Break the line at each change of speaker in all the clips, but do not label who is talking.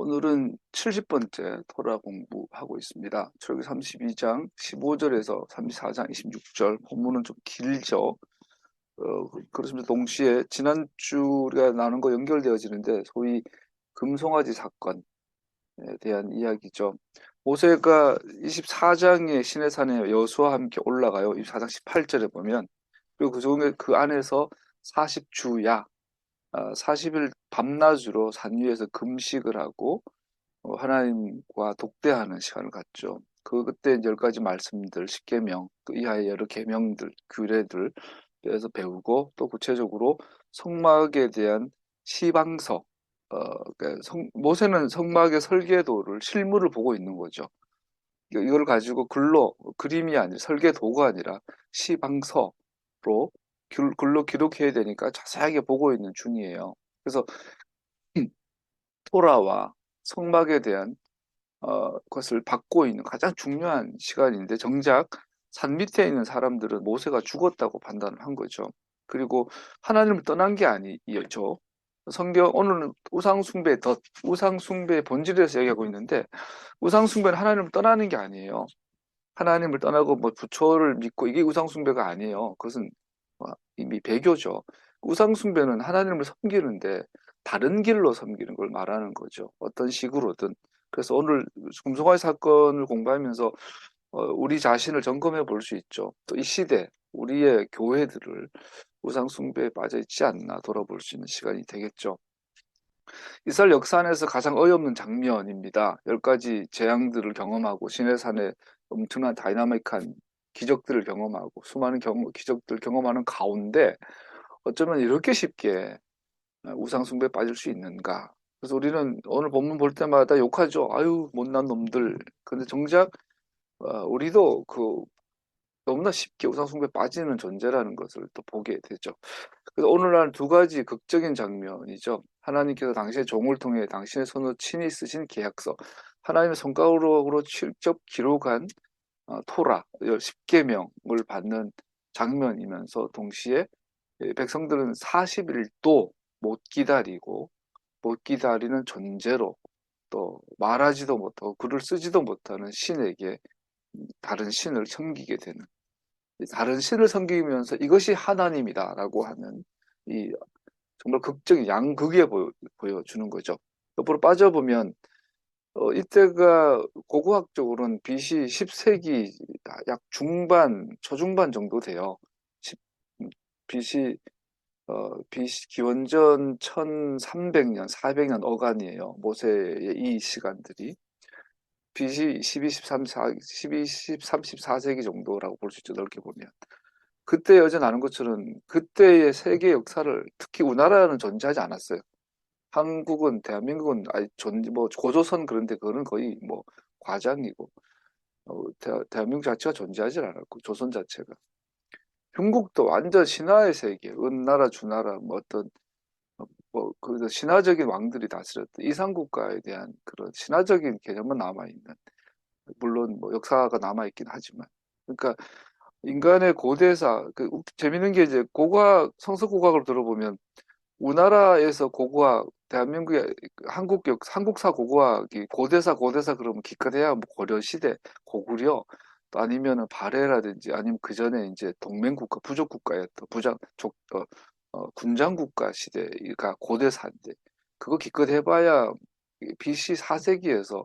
오늘은 70번째 토라 공부하고 있습니다. 출애굽기 32장 15절에서 34장 26절. 본문은 좀 길죠. 그렇습니다. 동시에 지난주 우리가 나눈 거 연결되어지는데 소위 금송아지 사건에 대한 이야기죠. 모세가 24장의 시내산에 여수와 함께 올라가요. 24장 18절에 보면. 그리고 그 안에서 40주야 40일 밤낮으로 산 위에서 금식을 하고 하나님과 독대하는 시간을 갖죠. 그때 10가지 말씀들, 10계명, 그 이하의 여러 계명들, 규례들 에서 배우고, 또 구체적으로 성막에 대한 시방서, 그러니까 모세는 성막의 설계도를 실물을 보고 있는 거죠. 이걸 가지고 그림이 아니라 설계도가 아니라 시방서로 글로 기록해야 되니까 자세하게 보고 있는 중이에요. 그래서 토라와 성막에 대한 것을 받고 있는 가장 중요한 시간인데, 정작 산 밑에 있는 사람들은 모세가 죽었다고 판단을 한 거죠. 그리고 하나님을 떠난 게 아니죠. 오늘은 우상숭배의 본질에 대해서 얘기하고 있는데, 우상숭배는 하나님을 떠나는 게 아니에요. 하나님을 떠나고 뭐 부처를 믿고 이게 우상숭배가 아니에요. 그것은 이미 배교죠. 우상숭배는 하나님을 섬기는데 다른 길로 섬기는 걸 말하는 거죠. 어떤 식으로든. 그래서 오늘 금송아지 사건을 공부하면서 우리 자신을 점검해 볼 수 있죠. 또 이 시대 우리의 교회들을 우상숭배에 빠져 있지 않나 돌아볼 수 있는 시간이 되겠죠. 이스라엘 역사 안에서 가장 어이없는 장면입니다. 10가지 재앙들을 경험하고 시내산에 엄청난 다이나믹한 기적들을 경험하고 수많은 기적들을 경험하는 가운데 어쩌면 이렇게 쉽게 우상 숭배에 빠질 수 있는가. 그래서 우리는 오늘 본문 볼 때마다 욕하죠. 아유 못난 놈들. 근데 정작 우리도 너무나 쉽게 우상 숭배에 빠지는 존재라는 것을 또 보게 되죠. 그래서 오늘날 2가지 극적인 장면이죠. 하나님께서 당신의 종을 통해 당신의 손으로 친히 쓰신 계약서, 하나님의 손가락으로 직접 기록한 토라, 10계명을 받는 장면이면서 동시에 백성들은 40일도 못 기다리는 존재로, 또 말하지도 못하고 글을 쓰지도 못하는 신에게 다른 신을 섬기게 되는, 다른 신을 섬기면서 이것이 하나님이다라고 하는 이 정말 극적인 양극에 보여주는 거죠. 옆으로 빠져보면 이때가 고고학적으로는 BC 10세기 약 초중반 정도 돼요. BC 기원전 1300년, 400년 어간이에요. 모세의 이 시간들이. BC 12, 13, 14세기 정도라고 볼 수 있죠. 넓게 보면. 그때 여전하는 것처럼 그때의 세계 역사를, 특히 우리나라는 존재하지 않았어요. 대한민국은 뭐 고조선, 그런데 그거는 거의 뭐 과장이고, 대한민국 자체가 존재하지 않았고, 조선 자체가. 중국도 완전 신화의 세계, 은나라, 주나라, 뭐 어떤 그 신화적인 왕들이 다스렸던 이상국가에 대한 그런 신화적인 개념은 남아있는, 물론 뭐 역사가 남아있긴 하지만, 그러니까 인간의 고대사, 재밌는 게 이제 성서 고고학을 들어보면 우리나라에서 고고학, 대한민국의 한국사 고고학이 고대사 그러면 기껏해야 뭐 고려시대, 고구려, 또 아니면은 발해라든지, 아니면 그 전에 이제 동맹국가, 부족국가였던 군장국가 시대가 고대사인데, 그거 기껏 해봐야 BC 4세기에서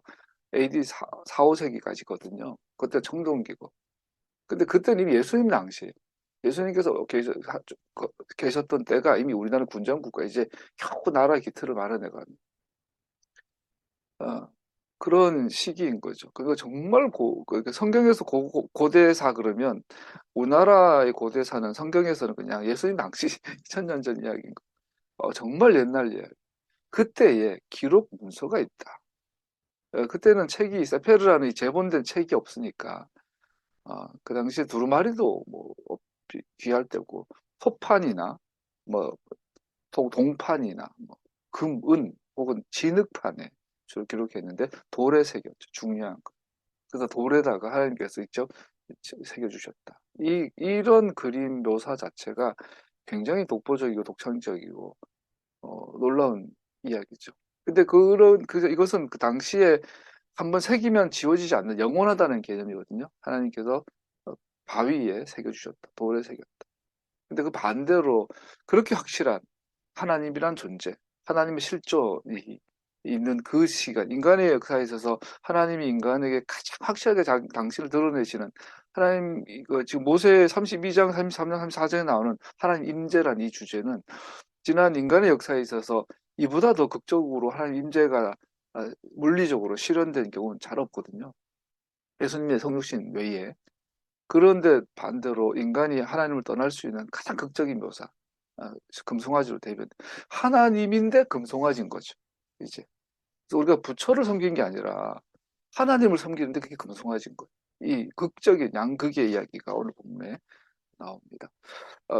AD 4, 5세기까지거든요. 그때 청동기고. 근데 그때는 이미 예수님 당시에 예수님께서 계셨던 때가 이미 우리나라 군장국가, 이제 겨우 나라 기틀을 마련해가는 그런 시기인 거죠. 그거 정말 성경에서 고대사 그러면 우리나라의 고대사는 성경에서는 그냥 예수님 당시 2000년 전 이야기인 거. 정말 옛날 이야기. 그때에 기록 문서가 있다. 그때는 세페르라는 이 제본된 책이 없으니까 그 당시에 두루마리도 뭐 귀할 때고, 소판이나 뭐 동판이나 뭐 금, 은 혹은 진흙판에 주로 기록했는데 돌에 새겼죠. 중요한 거. 그래서 돌에다가 하나님께서 직접 새겨주셨다. 이런 그림 묘사 자체가 굉장히 독보적이고 독창적이고 놀라운 이야기죠. 근데 이것은 그 당시에 한번 새기면 지워지지 않는 영원하다는 개념이거든요. 하나님께서 바위에 새겨주셨다. 돌에 새겼다. 근데 그 반대로 그렇게 확실한 하나님이란 존재, 하나님의 실존이 있는 그 시간, 인간의 역사에 있어서 하나님이 인간에게 가장 확실하게 당신을 드러내시는 하나님, 이거 지금 모세 32장, 33장, 34장에 나오는 하나님 임재란 이 주제는 지난 인간의 역사에 있어서 이보다 더 극적으로 하나님 임재가 물리적으로 실현된 경우는 잘 없거든요. 예수님의 성육신 외에. 그런데 반대로 인간이 하나님을 떠날 수 있는 가장 극적인 묘사, 금송아지로 대변. 하나님인데 금송아지인 거죠. 이제. 그래서 우리가 부처를 섬긴 게 아니라 하나님을 섬기는데 그게 금송아지인 거예요. 이 극적인 양극의 이야기가 오늘 본문에 나옵니다.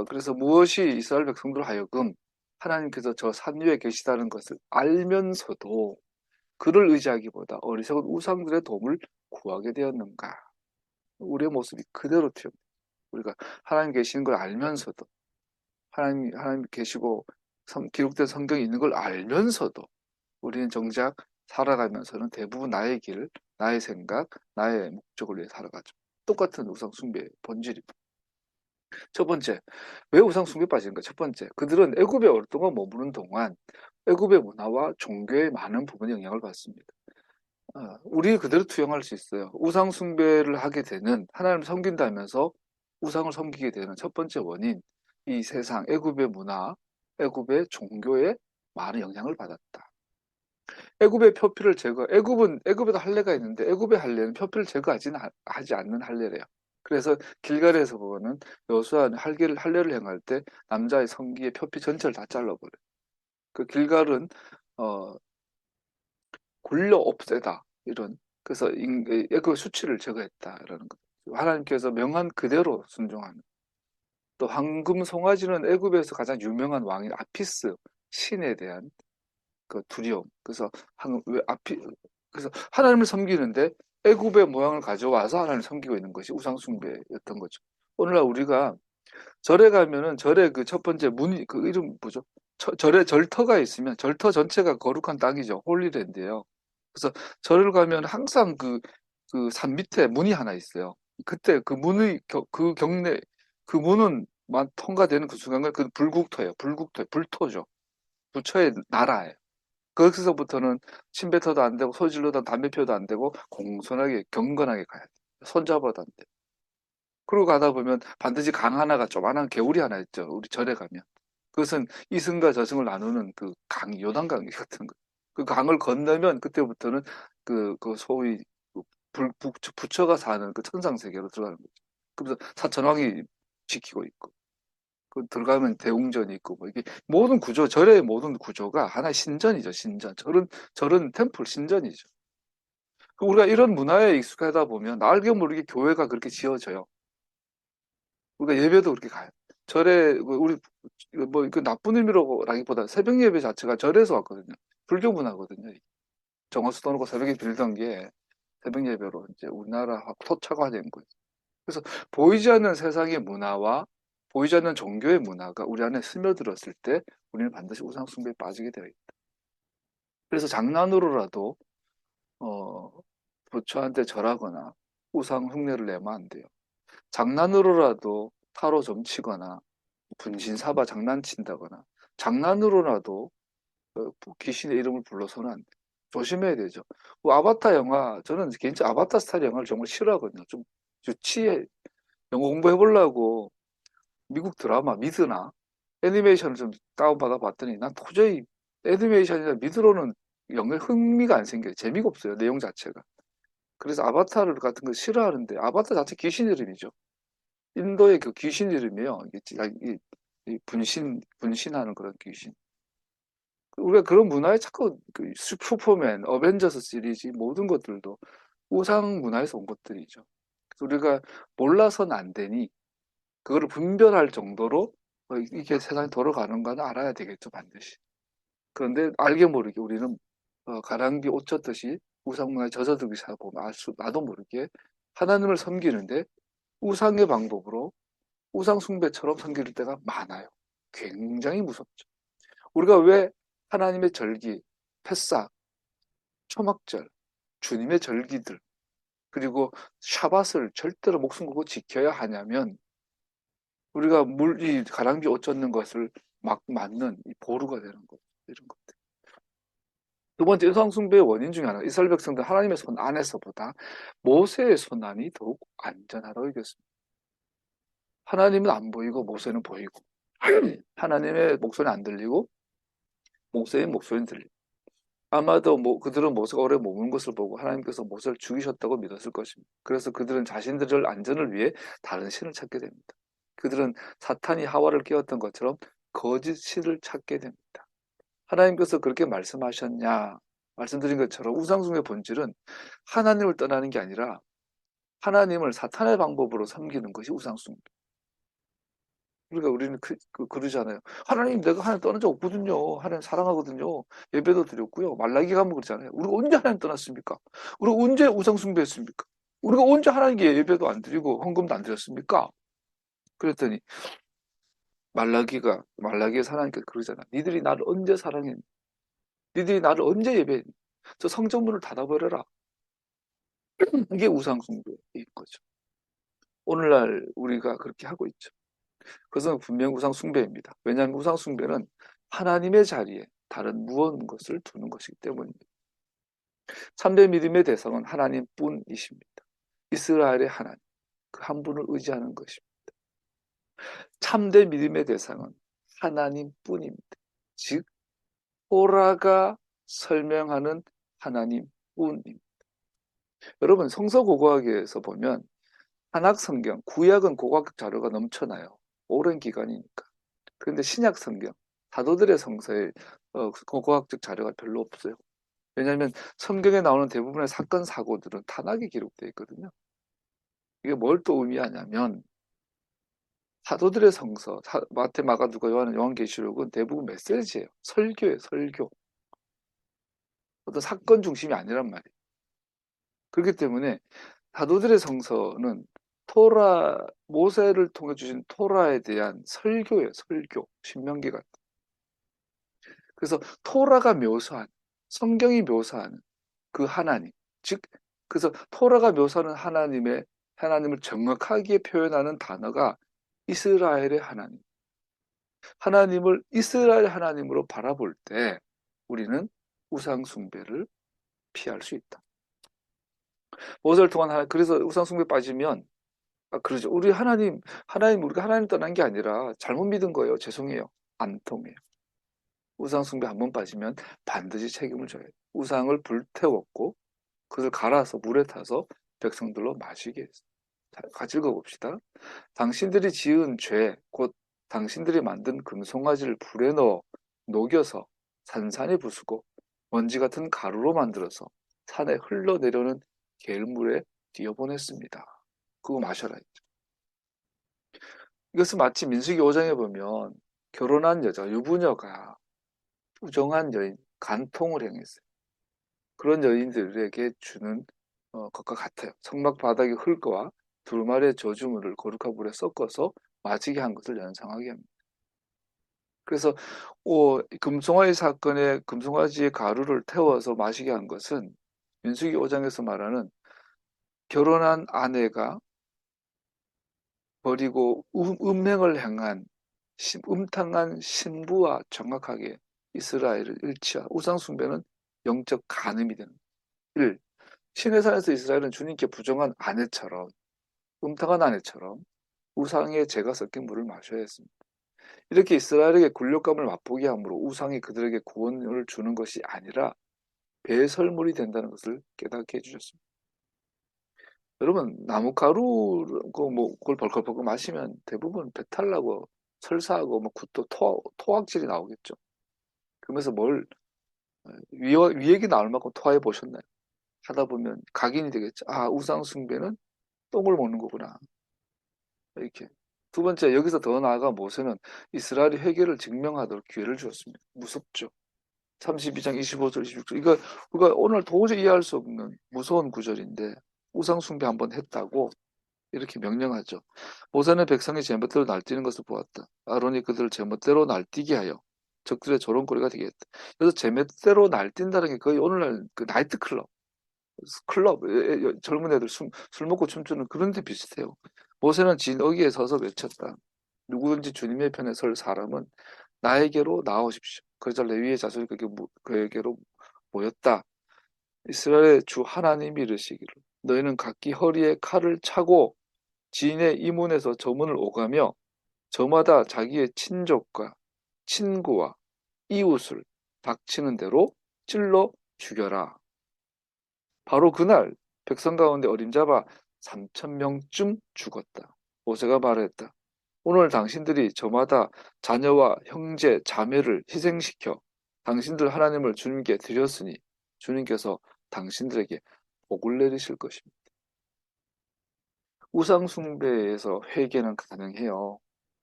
그래서 무엇이 이스라엘 백성들 하여금 하나님께서 저 산 위에 계시다는 것을 알면서도 그를 의지하기보다 어리석은 우상들의 도움을 구하게 되었는가. 우리의 모습이 그대로 튀어. 우리가 하나님 계시는 걸 알면서도 하나님 계시고 기록된 성경이 있는 걸 알면서도 우리는 정작 살아가면서는 대부분 나의 길, 나의 생각, 나의 목적을 위해 살아가죠. 똑같은 우상 숭배의 본질입니다. 첫 번째, 왜 우상 숭배에 빠지는가? 첫 번째, 그들은 애굽에 오랫동안 머무는 동안 애굽의 문화와 종교의 많은 부분에 영향을 받습니다. 우리 그대로 투영할 수 있어요. 우상 숭배를 하게 되는, 하나님을 섬긴다면서 우상을 섬기게 되는 첫 번째 원인, 이 세상 애굽의 문화, 애굽의 종교에 많은 영향을 받았다. 애굽의 표피를 애굽에도 할례가 있는데 애굽의 할례는 표피를 하지 않는 할례래요. 그래서 길갈에서 보면은 여호수아는 할례를 행할 때 남자의 성기의 표피 전체를 다 잘라버려요. 그 길갈은 어, 굴려 없애다 이런, 그래서 애굽의 수치를 제거했다라는 거. 하나님께서 명한 그대로 순종하는. 또 황금 송아지는 애굽에서 가장 유명한 왕인 아피스 신에 대한 그 두려움. 그래서 그래서 하나님을 섬기는데 애굽의 모양을 가져와서 하나님을 섬기고 있는 것이 우상 숭배였던 거죠. 오늘날 우리가 절에 가면은 절에 그 첫 번째 문이 그 이름 뭐죠? 절에 절터가 있으면 절터 전체가 거룩한 땅이죠. 홀리랜드예요. 그래서 절을 가면 항상 그 산 밑에 문이 하나 있어요. 그때 그 문의 그 경내 그 문은 통과되는 그 순간은 그 불국토예요. 불토죠. 부처의 나라예요. 거기서부터는 침뱉어도 안 되고 소리 질러도 담배 피워도 안 되고 공손하게 경건하게 가야 돼. 손잡아도 안 돼. 그러고 가다 보면 반드시 강 하나가 조만한 개울이 하나 있죠. 우리 절에 가면. 그것은 이승과 저승을 나누는 그 강, 요단강 같은 거. 그 강을 건너면 그때부터는 그 소위 부처가 사는 그 천상세계로 들어가는 거죠. 그래서 사천왕이 지키고 있고. 그 들어가면 대웅전이 있고 뭐 이게 모든 절의 모든 구조가 하나의 신전이죠, 신전. 절은 템플 신전이죠. 우리가 이런 문화에 익숙하다 보면 알게 모르게 교회가 그렇게 지어져요. 우리가 예배도 그렇게 가요. 절에 우리 그 나쁜 의미로라기보다 새벽 예배 자체가 절에서 왔거든요. 불교 문화거든요. 정화수 떠놓고 새벽에 빌던 게 새벽 예배로 이제 우리나라 토착화된 거예요. 그래서 보이지 않는 세상의 문화와 보이지 않는 종교의 문화가 우리 안에 스며들었을 때 우리는 반드시 우상 숭배에 빠지게 되어 있다. 그래서 장난으로라도 어, 부처한테 절하거나 우상 흉내를 내면 안 돼요. 장난으로라도 타로 좀 치거나 분신사바 장난친다거나 장난으로라도 귀신의 이름을 불러서는 안 돼. 조심해야 되죠. 아바타 영화, 저는 개인적으로 아바타 스타일 영화를 정말 싫어하거든요. 좀 유치해. 영어 공부해보려고 미국 드라마 미드나 애니메이션을 좀 다운받아 봤더니 난 도저히 애니메이션이나 미드로는 영어 흥미가 안 생겨요. 재미가 없어요. 내용 자체가. 그래서 아바타를 같은 거 싫어하는데 아바타 자체 귀신 이름이죠. 인도의 그 귀신 이름이에요. 분신하는 그런 귀신. 우리가 그런 문화에 자꾸 슈퍼맨, 어벤져스 시리즈 모든 것들도 우상 문화에서 온 것들이죠. 그래서 우리가 몰라서는 안 되니 그거를 분별할 정도로 이게 세상이 돌아가는가는 알아야 되겠죠, 반드시. 그런데 알게 모르게 우리는 가랑비 옷 젖듯이 우상문화에 젖어들기 시작하고 나도 모르게 하나님을 섬기는데 우상의 방법으로 우상 숭배처럼 섬길 때가 많아요. 굉장히 무섭죠. 우리가 왜 하나님의 절기, 패사, 초막절, 주님의 절기들, 그리고 샤밧을 절대로 목숨 걸고 지켜야 하냐면 우리가 이 가랑비 옷 젖는 것을 막 맞는 이 보루가 되는 거죠. 이런 것들. 두 번째 우상숭배의 원인 중에 하나, 이스라엘 백성들 하나님의 손 안에서보다 모세의 손 안이 더욱 안전하다고 여겼습니다. 하나님은 안 보이고 모세는 보이고, 하나님의 목소리는 안 들리고 모세의 목소리는 들리고, 아마도 그들은 모세가 오래 머무는 것을 보고 하나님께서 모세를 죽이셨다고 믿었을 것입니다. 그래서 그들은 자신들의 안전을 위해 다른 신을 찾게 됩니다. 그들은 사탄이 하와를 깨웠던 것처럼 거짓 신을 찾게 됩니다. 하나님께서 그렇게 말씀하셨냐? 말씀드린 것처럼 우상숭배의 본질은 하나님을 떠나는 게 아니라 하나님을 사탄의 방법으로 섬기는 것이 우상숭배. 그러니까 우리는 그러잖아요. 하나님, 내가 하나님 떠난 적 없거든요. 하나님 사랑하거든요. 예배도 드렸고요. 말라기 가면 그러잖아요. 우리가 언제 하나님 떠났습니까? 우리가 언제 우상숭배했습니까? 우리가 언제 하나님께 예배도 안 드리고 헌금도 안 드렸습니까? 그랬더니 말라기의 하나님께서 그러잖아. 니들이 나를 언제 사랑했니? 니들이 나를 언제 예배했니? 저 성전문을 닫아버려라. 이게 우상숭배인 거죠. 오늘날 우리가 그렇게 하고 있죠. 그것은 분명 우상숭배입니다. 왜냐하면 우상숭배는 하나님의 자리에 다른 무언 것을 두는 것이기 때문입니다. 참된 믿음의 대상은 하나님뿐이십니다. 이스라엘의 하나님, 그 한 분을 의지하는 것입니다. 참된 믿음의 대상은 하나님뿐입니다. 즉 토라가 설명하는 하나님뿐입니다. 여러분, 성서고고학에서 보면 한학성경, 구약은 고고학 자료가 넘쳐나요. 오랜 기간이니까. 그런데 신약성경, 사도들의 성서에 고고학적 자료가 별로 없어요. 왜냐하면 성경에 나오는 대부분의 사건, 사고들은 탄학에 기록되어 있거든요. 이게 뭘 또 의미하냐면 사도들의 성서, 마태, 마가, 누가, 요한, 요한계시록은 대부분 메시지예요. 설교예요, 설교. 어떤 사건 중심이 아니란 말이에요. 그렇기 때문에 사도들의 성서는 모세를 통해 주신 토라에 대한 설교예요, 설교. 신명기 같은. 그래서 토라가 묘사한, 성경이 묘사하는 그 하나님, 즉, 그래서 토라가 묘사하는 하나님을 정확하게 표현하는 단어가 이스라엘의 하나님. 하나님을 이스라엘 하나님으로 바라볼 때 우리는 우상숭배를 피할 수 있다. 모세를 통한 그래서 우상숭배 빠지면 그러죠. 우리가 하나님 떠난 게 아니라 잘못 믿은 거예요. 죄송해요. 안 통해요. 우상숭배 한 번 빠지면 반드시 책임을 져야 돼요. 우상을 불태웠고 그것을 갈아서 물에 타서 백성들로 마시게 했어요. 자, 같이 읽어봅시다. 당신들이 지은 죄, 곧 당신들이 만든 금송아지를 불에 넣어 녹여서 산산에 부수고 먼지 같은 가루로 만들어서 산에 흘러내려오는 겔물에 뛰어보냈습니다. 그거 마셔라 했죠. 이것은 마치 민수기 5장에 보면 결혼한 여자, 유부녀가 부정한 여인, 간통을 행했어요. 그런 여인들에게 주는 것과 같아요. 성막 바닥의 흙과 두루마리의 저주물을 거룩한 물에 섞어서 마시게 한 것을 연상하게 합니다. 그래서 금송아지 사건에 금송아지의 가루를 태워서 마시게 한 것은 민수기 5장에서 말하는 결혼한 아내가 버리고 음행을 행한 음탕한 신부와 정확하게 이스라엘을 일치한 우상숭배는 영적 간음이 되는 1. 신의 산에서 이스라엘은 주님께 부정한 아내처럼 음탕한 아내처럼 우상의 죄가 섞인 물을 마셔야 했습니다. 이렇게 이스라엘에게 굴욕감을 맛보게 함으로 우상이 그들에게 구원을 주는 것이 아니라 배설물이 된다는 것을 깨닫게 해주셨습니다. 여러분, 나무가루 그걸 벌컥벌컥 마시면 대부분 배탈 나고 설사하고 구토, 토악질이 나오겠죠. 그러면서 위액이 나올 만큼 토해 보셨나요? 하다 보면 각인이 되겠죠. 아, 우상 숭배는 똥을 먹는 거구나. 이렇게. 두 번째, 여기서 더 나아가 모세는 이스라엘의 회개를 증명하도록 기회를 주었습니다. 무섭죠. 32장 25절, 26절. 우리가 오늘 도저히 이해할 수 없는 무서운 구절인데 우상 숭배 한번 했다고 이렇게 명령하죠. 모세는 백성이 제멋대로 날뛰는 것을 보았다. 아론이 그들을 제멋대로 날뛰게 하여 적들의 조롱거리가 되겠다. 그래서 제멋대로 날뛴다는 게 거의 오늘날 그 나이트클럽, 클럽, 젊은 애들 술 먹고 춤추는 그런 데 비슷해요. 모세는 진어기에 서서 외쳤다. 누구든지 주님의 편에 설 사람은 나에게로 나오십시오. 그러자 레위의 자손이 그에게로 모였다. 이스라엘의 주 하나님이 이르시기를 너희는 각기 허리에 칼을 차고 지인의 이문에서 저문을 오가며 저마다 자기의 친족과 친구와 이웃을 닥치는 대로 찔러 죽여라. 바로 그날 백성 가운데 어림잡아 3,000명쯤 죽었다. 모세가 말했다. 오늘 당신들이 저마다 자녀와 형제, 자매를 희생시켜 당신들 하나님을 주님께 드렸으니 주님께서 당신들에게 복을 내리실 것입니다. 우상 숭배에서 회개는 가능해요.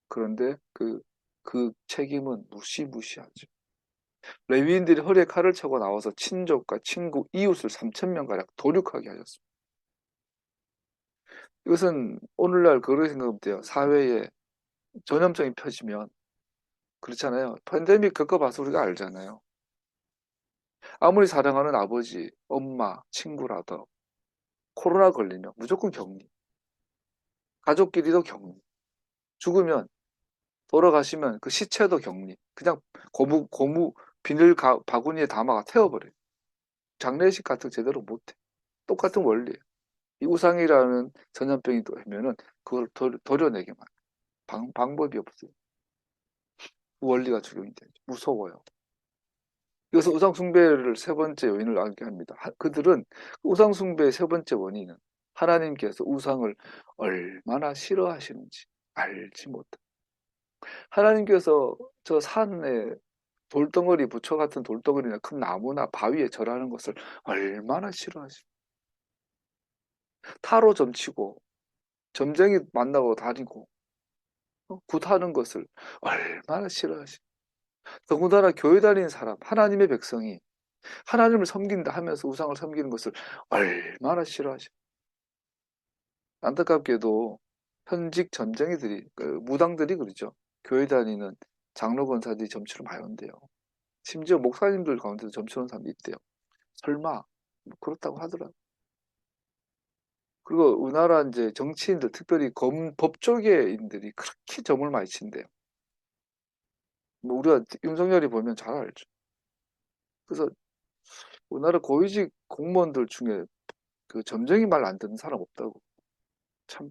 그런데 그 책임은 무시무시하죠. 레위인들이 허리에 칼을 차고 나와서 친족과 친구, 이웃을 3,000명가량 도륙하게 하셨습니다. 이것은 오늘날 그렇게 생각하면 돼요. 사회에 전염병이 펴지면 그렇잖아요. 팬데믹 겪어봐서 우리가 알잖아요. 아무리 사랑하는 아버지, 엄마, 친구라도 코로나 걸리면 무조건 격리. 가족끼리도 격리. 죽으면 돌아가시면 그 시체도 격리. 그냥 고무 비닐 바구니에 담아가 태워버려요. 장례식 같은 거 제대로 못해. 똑같은 원리예요. 이 우상이라는 전염병이 되면은 그걸 도려내게만 방법이 없어요. 그 원리가 적용이 되죠. 무서워요. 이것은 우상 숭배를 세 번째 요인을 알게 합니다. 그들은 우상 숭배의 세 번째 원인은 하나님께서 우상을 얼마나 싫어하시는지 알지 못해. 하나님께서 저 산에 돌덩어리, 부처 같은 돌덩어리나 큰 나무나 바위에 절하는 것을 얼마나 싫어하시고 타로 점치고 점쟁이 만나고 다니고 굿하는 것을 얼마나 싫어하시고 더군다나 교회 다니는 사람, 하나님의 백성이 하나님을 섬긴다 하면서 우상을 섬기는 것을 얼마나 싫어하시고 안타깝게도 현직 점쟁이들이 무당들이 그러죠. 교회 다니는 장로 권사들이 점치러 많이 온대요. 심지어 목사님들 가운데도 점치러 온 사람이 있대요. 설마 뭐 그렇다고 하더라고요. 그리고 우리나라 이제 정치인들 특별히 법조계인들이 그렇게 점을 많이 친대요. 뭐 우리가 윤석열이 보면 잘 알죠. 그래서 우리나라 고위직 공무원들 중에 그 점쟁이 말 안 듣는 사람 없다고. 참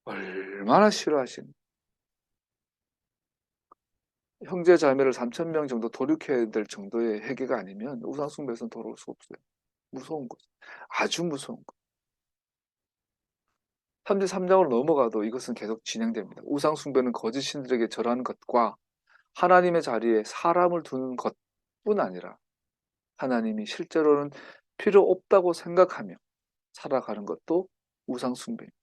얼마나 싫어하시는. 형제 자매를 3,000명 정도 도륙해야 될 정도의 회개가 아니면 우상숭배에서는 돌아올 수 없어요. 무서운 거죠. 아주 무서운 거. 33장으로 넘어가도 이것은 계속 진행됩니다. 우상숭배는 거짓 신들에게 절하는 것과 하나님의 자리에 사람을 두는 것뿐 아니라 하나님이 실제로는 필요 없다고 생각하며 살아가는 것도 우상숭배입니다.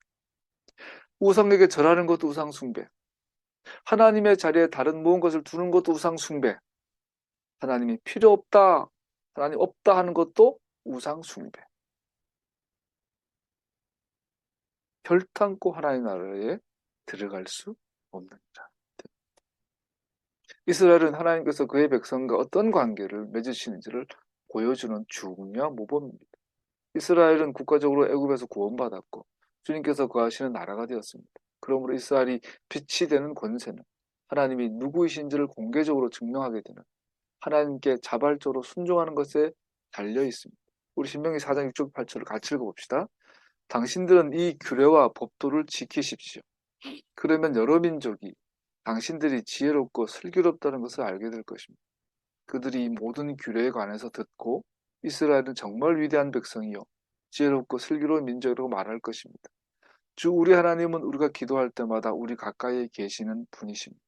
우상에게 절하는 것도 우상숭배. 하나님의 자리에 다른 무엇것을 두는 것도 우상숭배. 하나님이 필요 없다, 하나님 없다 하는 것도 우상숭배. 결탄코 하나님 나라에 들어갈 수 없느니라. 이스라엘은 하나님께서 그의 백성과 어떤 관계를 맺으시는지를 보여주는 중요한 모범입니다. 이스라엘은 국가적으로 애굽에서 구원받았고 주님께서 거하시는 나라가 되었습니다. 그러므로 이스라엘이 빛이 되는 권세는 하나님이 누구이신지를 공개적으로 증명하게 되는 하나님께 자발적으로 순종하는 것에 달려 있습니다. 우리 신명기 4장 6절 8절을 같이 읽어봅시다. 당신들은 이 규례와 법도를 지키십시오. 그러면 여러 민족이 당신들이 지혜롭고 슬기롭다는 것을 알게 될 것입니다. 그들이 이 모든 규례에 관해서 듣고 이스라엘은 정말 위대한 백성이요 지혜롭고 슬기로운 민족이라고 말할 것입니다. 주 우리 하나님은 우리가 기도할 때마다 우리 가까이에 계시는 분이십니다.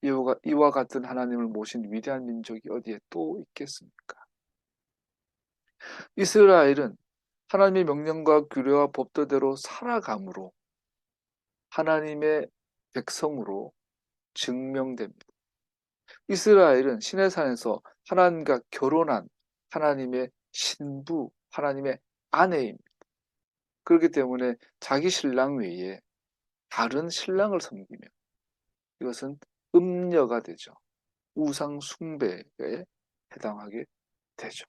이와 같은 하나님을 모신 위대한 민족이 어디에 또 있겠습니까? 이스라엘은 하나님의 명령과 규례와 법도대로 살아감으로 하나님의 백성으로 증명됩니다. 이스라엘은 시내산에서 하나님과 결혼한 하나님의 신부, 하나님의 아내입니다. 그렇기 때문에 자기 신랑 외에 다른 신랑을 섬기며 이것은 음녀가 되죠. 우상 숭배에 해당하게 되죠.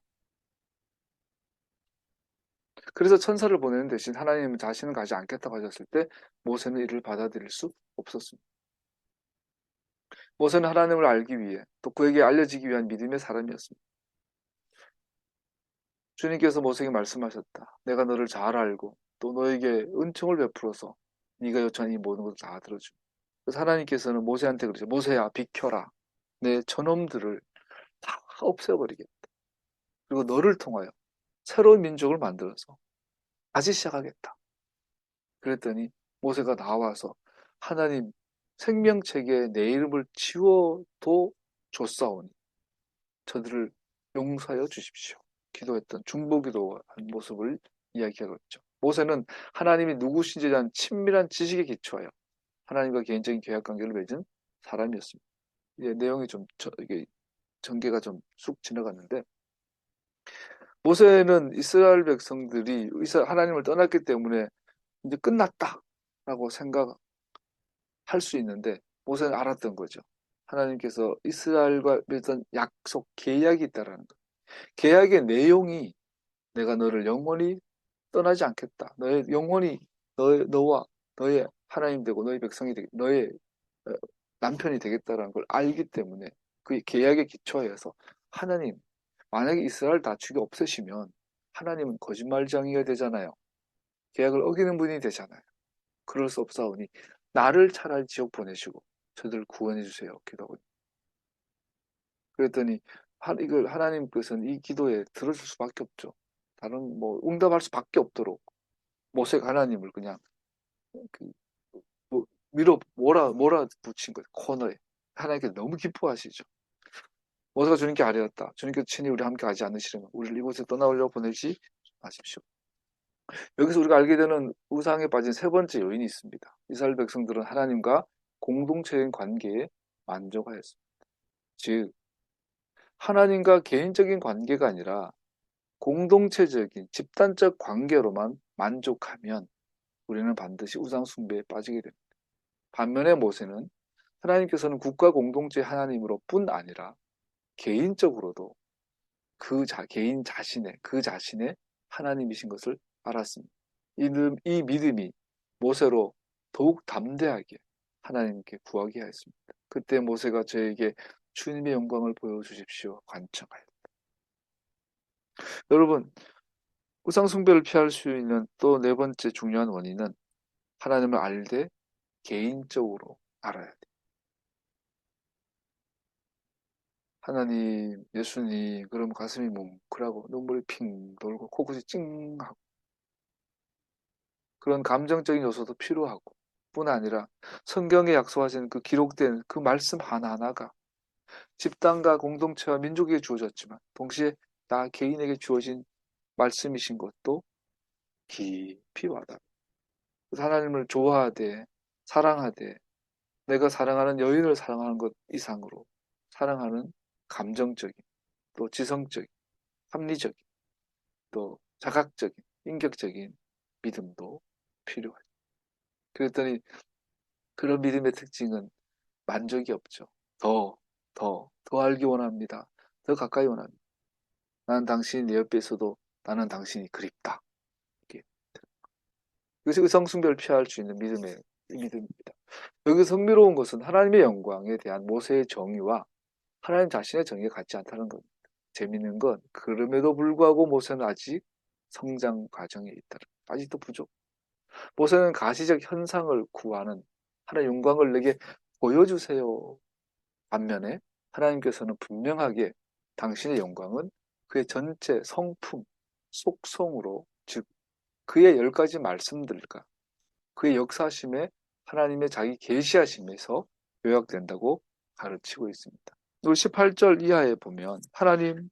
그래서 천사를 보내는 대신 하나님은 자신은 가지 않겠다고 하셨을 때 모세는 이를 받아들일 수 없었습니다. 모세는 하나님을 알기 위해 또 그에게 알려지기 위한 믿음의 사람이었습니다. 주님께서 모세에게 말씀하셨다. 내가 너를 잘 알고 또 너에게 은총을 베풀어서 네가 요청한 이 모든 것을 다 들어주고. 그래서 하나님께서는 모세한테 그러죠. 모세야 비켜라. 내 저놈들을 다 없애버리겠다. 그리고 너를 통하여 새로운 민족을 만들어서 다시 시작하겠다. 그랬더니 모세가 나와서 하나님 생명책에 내 이름을 지워도 줬사오니 저들을 용서하여 주십시오. 기도했던 중보기도한 모습을 이야기하고 있죠. 모세는 하나님이 누구신지에 대한 친밀한 지식에 기초하여 하나님과 개인적인 계약관계를 맺은 사람이었습니다. 이게 내용이 좀 이게 전개가 좀 쑥 지나갔는데 모세는 이스라엘 백성들이 하나님을 떠났기 때문에 이제 끝났다라고 생각할 수 있는데 모세는 알았던 거죠. 하나님께서 이스라엘과 맺은 약속, 계약이 있다라는 것. 계약의 내용이 내가 너를 영원히 떠나지 않겠다. 너의 영원히 너와 너의 하나님 되고 너의 백성이 되고 너의 남편이 되겠다라는 걸 알기 때문에 그 계약에 기초해서 하나님 만약에 이스라엘 다 죽여 없애시면 하나님은 거짓말쟁이가 되잖아요. 계약을 어기는 분이 되잖아요. 그럴 수 없사오니 나를 차라리 지옥 보내시고 저들을 구원해 주세요. 기도하고. 그랬더니 이걸 하나님께서는 이 기도에 들어줄 수밖에 없죠. 다른 뭐 응답할 수밖에 없도록 모세가 하나님을 그냥 그 뭐 몰아붙인 거예요. 코너에. 하나님께서 너무 기뻐하시죠. 모세가 주님께 아뢰었다. 주님께서 친히 우리 함께 가지 않으시려면 우리를 이곳에 떠나오려 보내지 마십시오. 여기서 우리가 알게 되는 우상에 빠진 세 번째 요인이 있습니다. 이스라엘 백성들은 하나님과 공동체인 관계에 만족하였습니다. 즉 하나님과 개인적인 관계가 아니라 공동체적인 집단적 관계로만 만족하면 우리는 반드시 우상 숭배에 빠지게 됩니다. 반면에 모세는 하나님께서는 국가 공동체 하나님으로 뿐 아니라 개인적으로도 개인 자신의 그 자신의 하나님이신 것을 알았습니다. 이 믿음이 모세로 더욱 담대하게 하나님께 구하게 하였습니다. 그때 모세가 저에게 주님의 영광을 보여주십시오 간청하였다. 여러분 우상 숭배를 피할 수 있는 또 네 번째 중요한 원인은 하나님을 알되 개인적으로 알아야 돼. 하나님, 예수님, 그러면 가슴이 뭉클하고 눈물이 핑 돌고 코끝이 찡하고 그런 감정적인 요소도 필요하고 뿐 아니라 성경에 약속하신 그 기록된 그 말씀 하나하나가 집단과 공동체와 민족에게 주어졌지만 동시에 나 개인에게 주어진 말씀이신 것도 깊이 와닿아. 하나님을 좋아하되 사랑하되 내가 사랑하는 여인을 사랑하는 것 이상으로 사랑하는 감정적인 또 지성적인 합리적인 또 자각적인 인격적인 믿음도 필요하죠. 그랬더니 그런 믿음의 특징은 만족이 없죠. 더 알기 원합니다. 더 가까이 원합니다. 나는 당신이 내 옆에 있어도 나는 당신이 그립다. 이게 그래서 의성숭배를 피할 수 있는 믿음입니다. 여기서 흥미로운 것은 하나님의 영광에 대한 모세의 정의와 하나님 자신의 정의가 같지 않다는 겁니다. 재미있는 건 그럼에도 불구하고 모세는 아직 성장 과정에 있다는 아직도 부족. 모세는 가시적 현상을 구하는 하나의 영광을 내게 보여주세요. 반면에 하나님께서는 분명하게 당신의 영광은 그의 전체 성품, 속성으로 즉 그의 10가지 말씀들과 그의 역사심에 하나님의 자기 계시하심에서 요약된다고 가르치고 있습니다. 18절 이하에 보면 하나님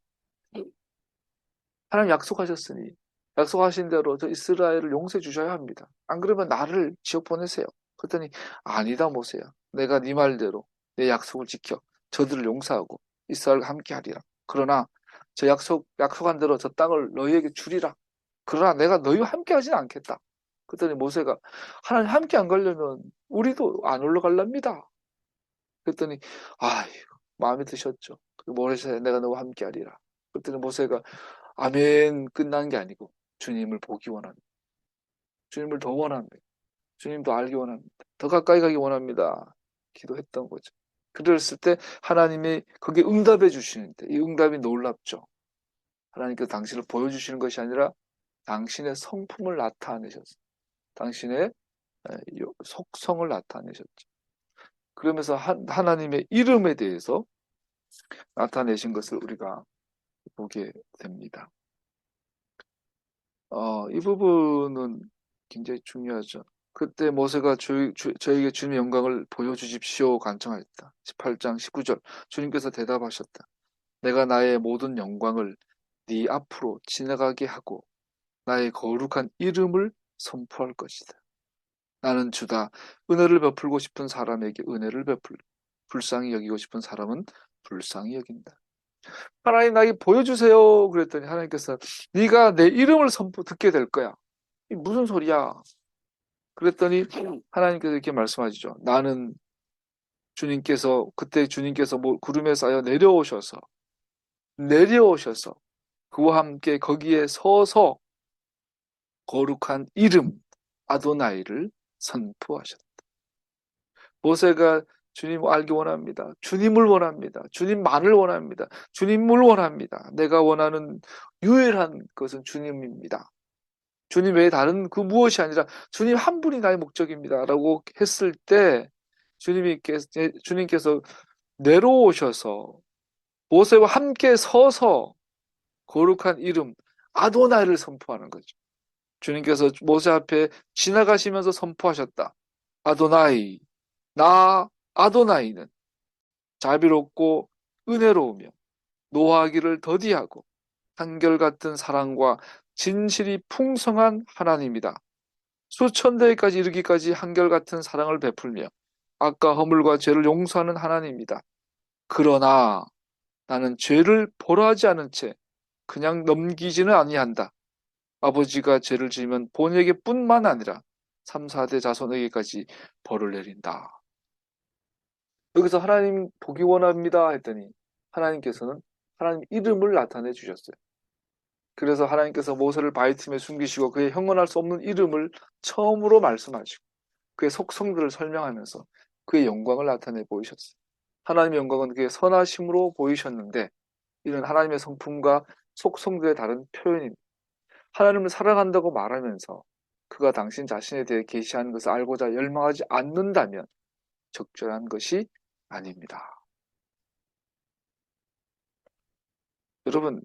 약속하셨으니 약속하신 대로 저 이스라엘을 용서해 주셔야 합니다. 안 그러면 나를 지옥 보내세요. 그랬더니 아니다 모세야. 내가 네 말대로 내 약속을 지켜 저들을 용서하고 이스라엘과 함께 하리라. 그러나 저 약속한 대로 저 땅을 너희에게 주리라. 그러나 내가 너희와 함께 하지는 않겠다. 그랬더니 모세가 하나님 함께 안 가려면 우리도 안 올라갈랍니다. 그랬더니 아이 마음에 드셨죠. 모세야 내가 너와 함께하리라. 그때는 모세가 아멘 끝난 게 아니고 주님을 보기 원합니다. 주님을 더 원합니다. 주님도 알기 원합니다. 더 가까이 가기 원합니다. 기도했던 거죠. 그랬을 때 하나님이 거기에 응답해 주시는데 이 응답이 놀랍죠. 하나님께서 당신을 보여주시는 것이 아니라 당신의 성품을 나타내셨어요. 당신의 속성을 나타내셨죠. 그러면서 하나님의 이름에 대해서 나타내신 것을 우리가 보게 됩니다. 이 부분은 굉장히 중요하죠. 그때 모세가 저에게 주님의 영광을 보여주십시오 간청하였다. 18장 19절 주님께서 대답하셨다. 내가 나의 모든 영광을 네 앞으로 지나가게 하고 나의 거룩한 이름을 선포할 것이다. 나는 주다. 은혜를 베풀고 싶은 사람에게 은혜를 베풀고 불쌍히 여기고 싶은 사람은 불쌍히 여긴다. 하나님 나에게 보여주세요. 그랬더니 하나님께서 네가 내 이름을 듣게 될 거야. 이 무슨 소리야? 그랬더니 하나님께서 이렇게 말씀하시죠. 나는 그때 주님께서 구름에 쌓여 내려오셔서 그와 함께 거기에 서서 거룩한 이름 아도나이를 선포하셨다. 모세가 주님 알기 원합니다. 주님을 원합니다. 주님만을 원합니다. 주님을 원합니다. 내가 원하는 유일한 것은 주님입니다. 주님 외에 다른 그 무엇이 아니라 주님 한 분이 나의 목적입니다. 라고 했을 때 주님께서 내려오셔서 모세와 함께 서서 거룩한 이름 아도나이를 선포하는 거죠. 주님께서 모세 앞에 지나가시면서 선포하셨다. 아도나이, 나 아도나이는 자비롭고 은혜로우며 노하기를 더디하고 한결같은 사랑과 진실이 풍성한 하나님이다. 수천 대까지 이르기까지 한결같은 사랑을 베풀며 악과 허물과 죄를 용서하는 하나님이다. 그러나 나는 죄를 벌하지 않은 채 그냥 넘기지는 아니한다. 아버지가 죄를 지으면 본에게 뿐만 아니라 3, 4대 자손에게까지 벌을 내린다. 여기서 하나님 보기 원합니다 했더니 하나님께서는 하나님 이름을 나타내 주셨어요. 그래서 하나님께서 모세를 바위 틈에 숨기시고 그의 형언할 수 없는 이름을 처음으로 말씀하시고 그의 속성들을 설명하면서 그의 영광을 나타내 보이셨어요. 하나님의 영광은 그의 선하심으로 보이셨는데 이런 하나님의 성품과 속성들의 다른 표현입니다. 하나님을 사랑한다고 말하면서 그가 당신 자신에 대해 계시하는 것을 알고자 열망하지 않는다면 적절한 것이 아닙니다. 여러분,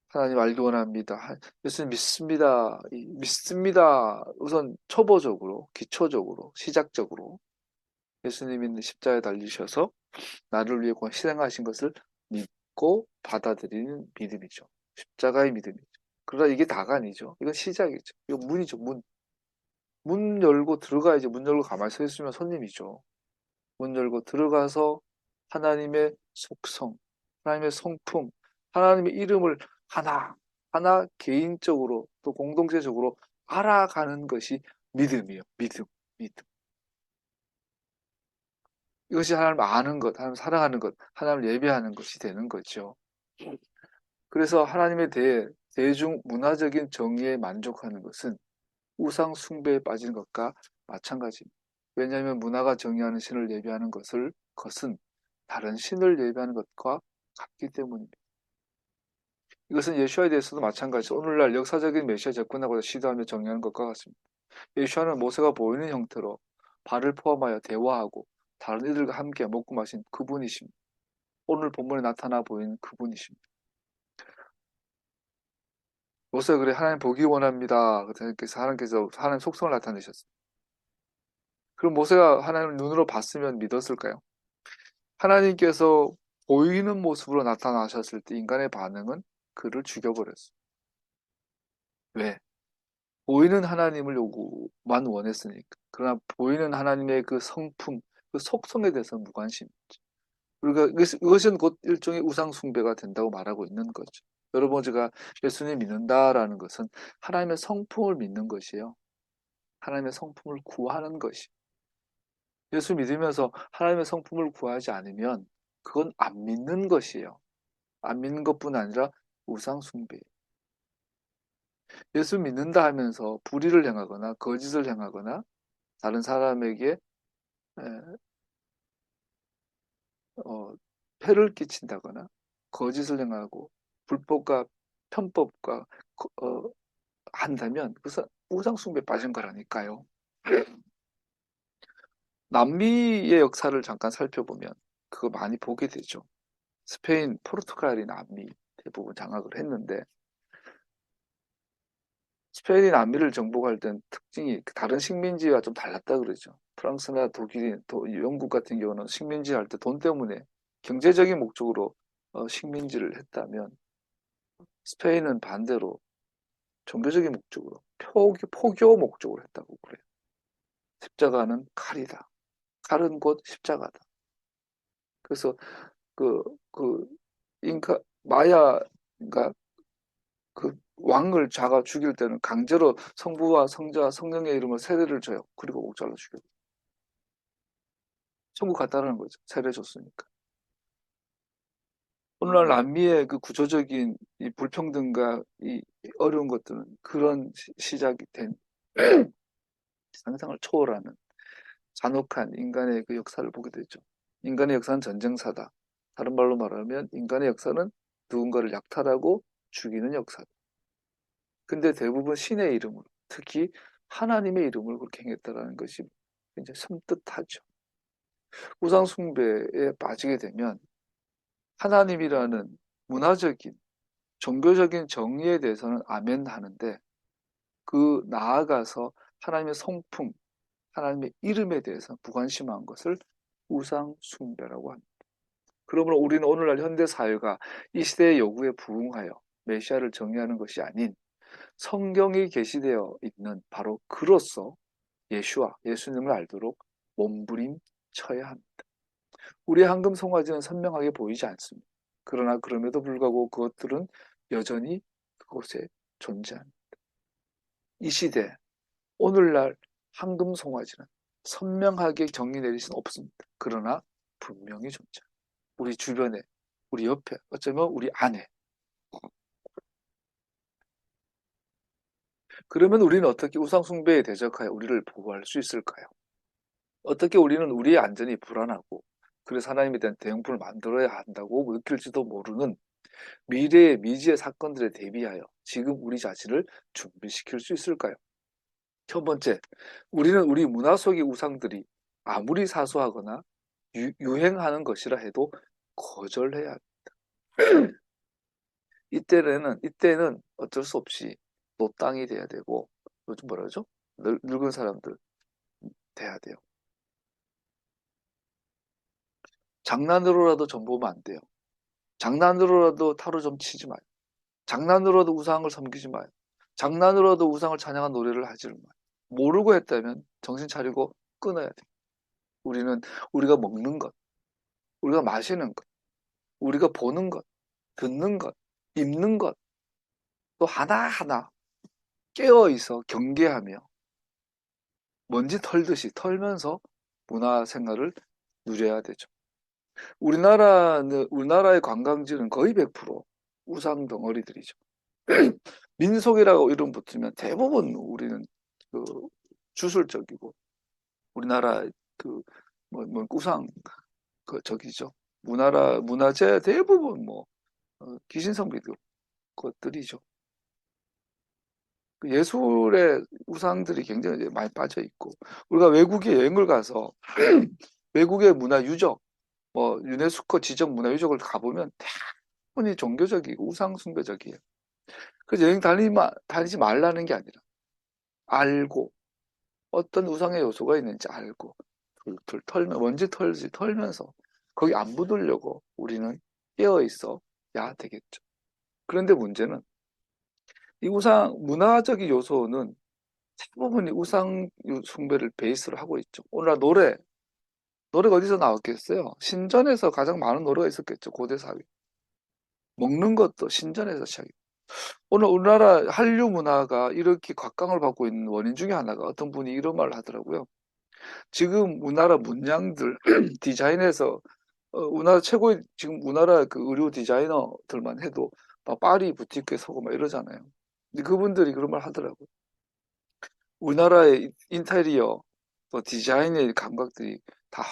하나님 알기 원합니다. 예수님 믿습니다. 믿습니다. 우선 초보적으로, 기초적으로, 시작적으로 예수님이 십자가에 달리셔서 나를 위해 희생하신 것을 믿고 받아들이는 믿음이죠. 십자가의 믿음이죠. 그러나 이게 다가 아니죠. 이건 시작이죠. 이거 문이죠, 문. 문 열고 들어가야지. 문 열고 가만히 서 있으면 손님이죠. 문 열고 들어가서 하나님의 속성, 하나님의 성품, 하나님의 이름을 하나 개인적으로 또 공동체적으로 알아가는 것이 믿음이에요. 믿음. 이것이 하나님 아는 것, 하나님 사랑하는 것, 하나님을 예배하는 것이 되는 거죠. 그래서 하나님에 대해 대중 문화적인 정의에 만족하는 것은 우상 숭배에 빠지는 것과 마찬가지입니다. 왜냐하면 문화가 정의하는 신을 예배하는 것은 다른 신을 예배하는 것과 같기 때문입니다. 이것은 예수와에 대해서도 마찬가지죠. 오늘날 역사적인 메시아 접근하고자 시도하며 정의하는 것과 같습니다. 예수와는 모세가 보이는 형태로 발을 포함하여 대화하고 다른 이들과 함께 먹고 마신 그분이십니다. 오늘 본문에 나타나 보이는 그분이십니다. 모세가 그래 하나님 보기 원합니다. 하나님께서 하나님 속성을 나타내셨어요. 그럼 모세가 하나님을 눈으로 봤으면 믿었을까요? 하나님께서 보이는 모습으로 나타나셨을 때 인간의 반응은 그를 죽여버렸어요. 왜? 보이는 하나님을 요구만 원했으니까. 그러나 보이는 하나님의 그 성품, 그 속성에 대해서는 무관심이죠. 그러니까 이것은 곧 일종의 우상 숭배가 된다고 말하고 있는 거죠. 여러분 제가 예수님 믿는다라는 것은 하나님의 성품을 믿는 것이에요. 하나님의 성품을 구하는 것이. 예수 믿으면서 하나님의 성품을 구하지 않으면 그건 안 믿는 것이에요. 안 믿는 것뿐 아니라 우상 숭배. 예수 믿는다 하면서 불의를 행하거나 거짓을 행하거나 다른 사람에게 에, 어, 폐를 끼친다거나 거짓을 행하고 불법과 편법과 한다면 그것은 우상 숭배에 빠진 거라니까요. 남미의 역사를 잠깐 살펴보면 그거 많이 보게 되죠. 스페인, 포르투갈이 남미 대부분 장악을 했는데 스페인이 남미를 정복할 땐 특징이 다른 식민지와 좀 달랐다 그러죠. 프랑스나 독일, 영국 같은 경우는 식민지 할 때 돈 때문에 경제적인 목적으로 식민지를 했다면 스페인은 반대로 종교적인 목적으로 포교 목적으로 했다고 그래요. 십자가는 칼이다. 칼은 곧 십자가다. 그래서 그, 그, 마야가 그 왕을 자가 죽일 때는 강제로 성부와 성자와 성령의 이름으로 세례를 줘요. 그리고 목 잘라 죽여요. 천국 갔다라는 거죠. 세례 줬으니까. 오늘날 남미의 그 구조적인 이 불평등과 이 어려운 것들은 그런 시작이 된 상상을 초월하는 잔혹한 인간의 그 역사를 보게 되죠. 인간의 역사는 전쟁사다. 다른 말로 말하면 인간의 역사는 누군가를 약탈하고 죽이는 역사다. 근데 대부분 신의 이름으로, 특히 하나님의 이름으로 그렇게 행했다는 것이 굉장히 섬뜩하죠. 우상 숭배에 빠지게 되면 하나님이라는 문화적인, 종교적인 정의에 대해서는 아멘 하는데 그 나아가서 하나님의 성품, 하나님의 이름에 대해서 무관심한 것을 우상 숭배라고 합니다. 그러므로 우리는 오늘날 현대 사회가 이 시대의 요구에 부응하여 메시아를 정의하는 것이 아닌 성경이 계시되어 있는 바로 그로서 예수님을 알도록 몸부림쳐야 합니다. 우리의 황금 송아지는 선명하게 보이지 않습니다. 그러나 그럼에도 불구하고 그것들은 여전히 그곳에 존재합니다. 이 시대, 오늘날 황금 송아지는 선명하게 정의 내릴 수는 없습니다. 그러나 분명히 존재합니다. 우리 주변에, 우리 옆에, 어쩌면 우리 안에. 그러면 우리는 어떻게 우상숭배에 대적하여 우리를 보호할 수 있을까요? 어떻게 우리는 우리의 안전이 불안하고 그래서 하나님에 대한 대응품을 만들어야 한다고 느낄지도 모르는 미래의 미지의 사건들에 대비하여 지금 우리 자신을 준비시킬 수 있을까요? 첫 번째, 우리는 우리 문화 속의 우상들이 아무리 사소하거나 유행하는 것이라 해도 거절해야 합니다. 이때는 어쩔 수 없이 노땅이 돼야 되고, 요즘 뭐라 그러죠? 늙은 사람들 돼야 돼요. 장난으로라도 좀 보면 안 돼요. 장난으로라도 타로 좀 치지 마요. 장난으로라도 우상을 섬기지 마요. 장난으로라도 우상을 찬양한 노래를 하지 마요. 모르고 했다면 정신 차리고 끊어야 돼요. 우리가 먹는 것, 우리가 마시는 것, 우리가 보는 것, 듣는 것, 입는 것, 또 하나하나 깨어있어 경계하며 먼지 털듯이 털면서 문화생활을 누려야 되죠. 우리나라의 관광지는 거의 100% 우상 덩어리들이죠. 민속이라고 이름 붙으면 대부분 우리는 그 주술적이고 우리나라 우상 저기죠. 문화재 대부분 귀신성 믿음 것들이죠. 그 예술의 우상들이 굉장히 많이 빠져 있고 우리가 외국에 여행을 가서 외국의 문화 유적 유네스코 지정 문화 유적을 가보면 대부분이 종교적이고 우상 숭배적이에요. 그래서 여행 다니지 말라는 게 아니라 알고 어떤 우상의 요소가 있는지 알고 먼지 털면서 거기 안 묻으려고 우리는 깨어 있어야 되겠죠. 그런데 문제는 이 문화적인 요소는 대부분이 우상 숭배를 베이스로 하고 있죠. 오늘날 노래가 어디서 나왔겠어요? 신전에서 가장 많은 노래가 있었겠죠. 고대 사회. 먹는 것도 신전에서 시작이에요. 오늘 우리나라 한류 문화가 이렇게 곽강을 받고 있는 원인 중에 하나가 어떤 분이 이런 말을 하더라고요. 지금 우리나라 문양들 디자인에서 우리나라 최고의 지금 우리나라 그 의류 디자이너들만 해도 막 파리 부티크에 서고 막 이러잖아요. 근데 그분들이 그런 말 하더라고요. 우리나라의 인테리어 또 디자인의 감각들이 다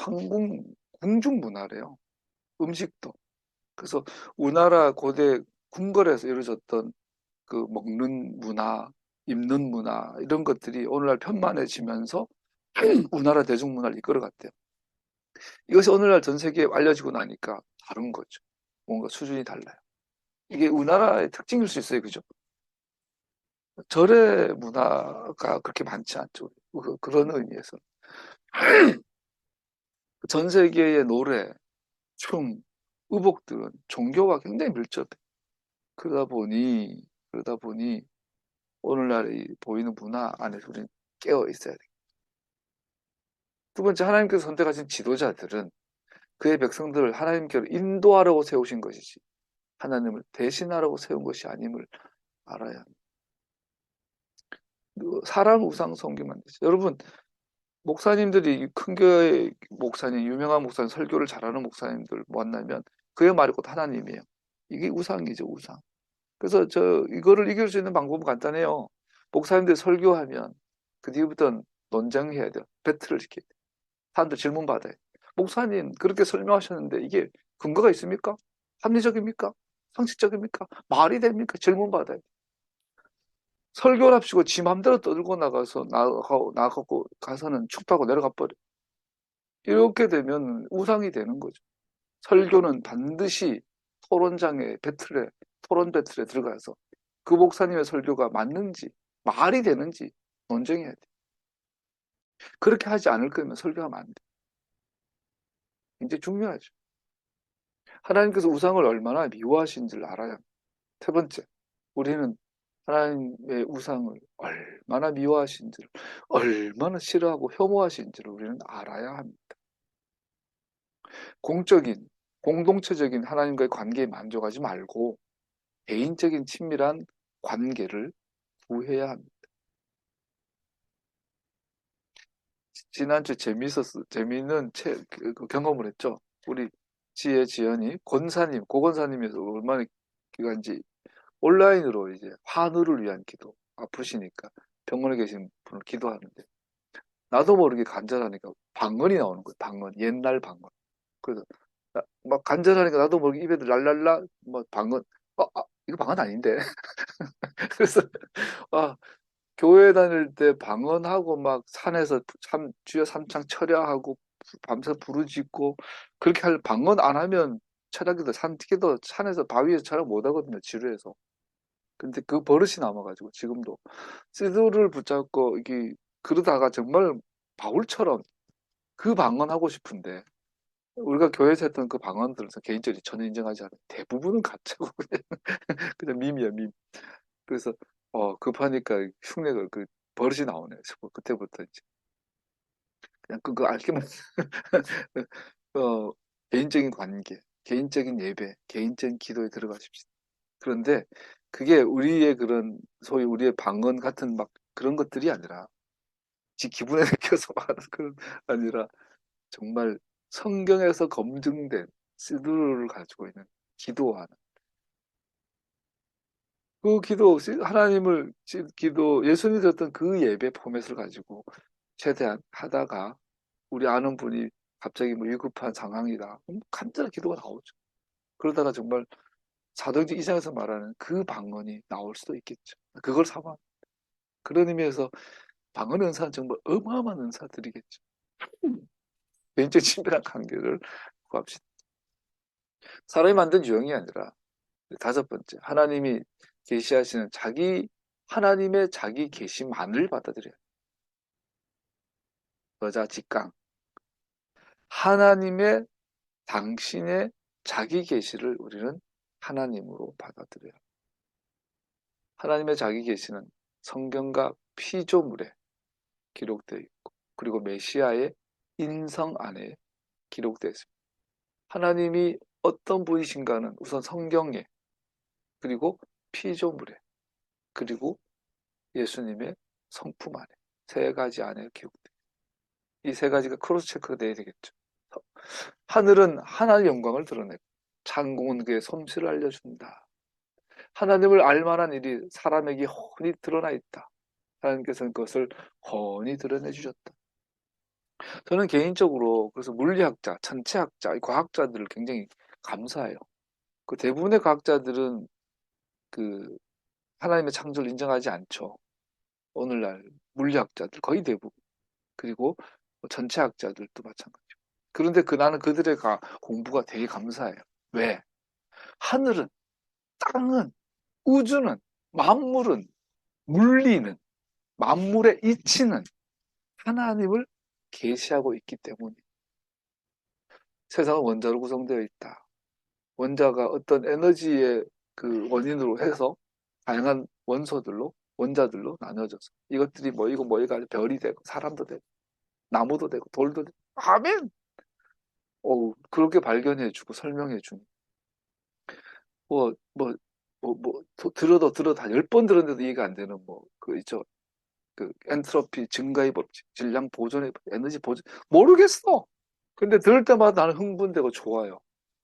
궁중 문화래요. 음식도. 그래서 우리나라 고대 궁궐에서 이루어졌던 그 먹는 문화, 입는 문화 이런 것들이 오늘날 편만해지면서 우리나라 대중문화를 이끌어갔대요. 이것이 오늘날 전 세계에 알려지고 나니까 다른 거죠. 뭔가 수준이 달라요. 이게 우리나라의 특징일 수 있어요. 그죠? 절의 문화가 그렇게 많지 않죠. 그런 의미에서. 전 세계의 노래, 춤, 의복들은 종교와 굉장히 밀접해. 그러다 보니 오늘날 이 보이는 문화 안에서 우리는 깨어 있어야 돼. 두 번째, 하나님께서 선택하신 지도자들은 그의 백성들을 하나님께로 인도하려고 세우신 것이지 하나님을 대신하려고 세운 것이 아님을 알아야 합니다. 사람 우상 섬기면 되죠. 여러분, 목사님들이 큰 교회 목사님, 유명한 목사님, 설교를 잘하는 목사님들 만나면 그의 말이 곧 하나님이에요. 이게 우상이죠, 우상. 그래서 이거를 이길 수 있는 방법은 간단해요. 목사님들 설교하면 그 뒤부터는 논쟁해야 돼요. 배틀을 시켜야 돼요. 사람들 질문 받아요. 목사님 그렇게 설명하셨는데 이게 근거가 있습니까? 합리적입니까? 상식적입니까? 말이 됩니까? 질문 받아요. 설교를 합시고 지 맘대로 떠들고 나가고 가서는 축도하고 내려가 버려. 이렇게 되면 우상이 되는 거죠. 설교는 반드시 토론 배틀에 들어가서 그 목사님의 설교가 맞는지, 말이 되는지 논쟁해야 돼. 그렇게 하지 않을 거면 설교하면 안 돼. 굉장히 중요하죠. 하나님께서 우상을 얼마나 미워하신지를 알아야 합니다. 세 번째, 우리는 하나님의 우상을 얼마나 미워하신지를, 얼마나 싫어하고 혐오하신지를 우리는 알아야 합니다. 공동체적인 하나님과의 관계에 만족하지 말고 개인적인 친밀한 관계를 구해야 합니다. 지난주 재미있는 그 경험을 했죠. 우리 지연이 고건사님에서 얼마나 기간지 온라인으로 이제 환우를 위한 기도, 아프시니까 병원에 계신 분을 기도하는데 나도 모르게 간절하니까 방언이 나오는 거예요. 방언, 옛날 방언. 그래서 막 간절하니까 나도 모르게 입에 랄랄라 뭐 방언, 이거 방언 아닌데. 그래서 아, 교회 다닐 때 방언하고 막 산에서 주여 삼창 철야하고 밤새 부르짖고 그렇게 할 방언 안 하면 철야기도 산기도 산에서 바위에서 철야 못 하거든요. 지루해서. 근데 그 버릇이 남아가지고 지금도 시도를 붙잡고 이게 그러다가 정말 바울처럼 그 방언하고 싶은데 우리가 교회에서 했던 그 방언들에서 개인적으로 전혀 인정하지 않아요. 대부분은 가짜고 그냥 밈이야 밈. 그래서 급하니까 흉내가 그 버릇이 나오네요. 그때부터 이제 그냥 그거 알기만 어, 개인적인 관계, 개인적인 예배, 개인적인 기도에 들어가십시다. 그런데 그게 우리의 그런 소위 우리의 방언 같은 막 그런 것들이 아니라 지 기분에 느껴서 하는 그런 아니라 정말 성경에서 검증된 시드를 가지고 있는 기도하는 그 하나님을 예수님이 드렸던 그 예배 포맷을 가지고 최대한 하다가 우리 아는 분이 갑자기 뭐 위급한 상황이다. 간절한 기도가 나오죠. 그러다가 정말 사도행전 2장에서 말하는 그 방언이 나올 수도 있겠죠. 그걸 사모합니다. 그런 의미에서 방언 은사는 정말 어마어마한 은사들이겠죠. 개인적 친밀한 관계를 구합시다. 사람이 만든 유형이 아니라 다섯 번째, 하나님이 계시하시는 하나님의 자기 계시만을 받아들여요. 여자 직강. 하나님의 당신의 자기 계시를 우리는 하나님으로 받아들여요. 하나님의 자기 계시는 성경과 피조물에 기록되어 있고 그리고 메시아의 인성 안에 기록되어 있습니다. 하나님이 어떤 분이신가는 우선 성경에 그리고 피조물에 그리고 예수님의 성품 안에 세 가지 안에 기록돼요. 이 세 가지가 크로스 체크가 돼야 되겠죠. 하늘은 하나님의 영광을 드러내고 창공은 그의 솜씨를 알려준다. 하나님을 알만한 일이 사람에게 훤히 드러나 있다. 하나님께서는 그것을 훤히 드러내 주셨다. 저는 개인적으로 그래서 물리학자, 천체학자, 과학자들을 굉장히 감사해요. 그 대부분의 과학자들은 그 하나님의 창조를 인정하지 않죠. 오늘날 물리학자들 거의 대부분, 그리고 전체학자들도 마찬가지고. 그런데 나는 그들의 공부가 되게 감사해요. 왜? 하늘은, 땅은, 우주는, 만물은, 물리는, 만물의 이치는 하나님을 계시하고 있기 때문에 세상은 원자로 구성되어 있다. 원자가 어떤 에너지의 그 원인으로 해서 다양한 원소들로, 원자들로 나눠져서 이것들이 모이고 모여가지고 별이 되고 사람도 되고 나무도 되고 돌도 되고 아멘. 그렇게 발견해주고 설명해주는 뭐 뭐 들어도 다 10번 들었는데도 이해가 안 되는 그 있죠. 그 엔트로피 증가의 법칙, 질량 보존의 법칙, 에너지 보존 모르겠어. 근데 들을 때마다 나는 흥분되고 좋아요.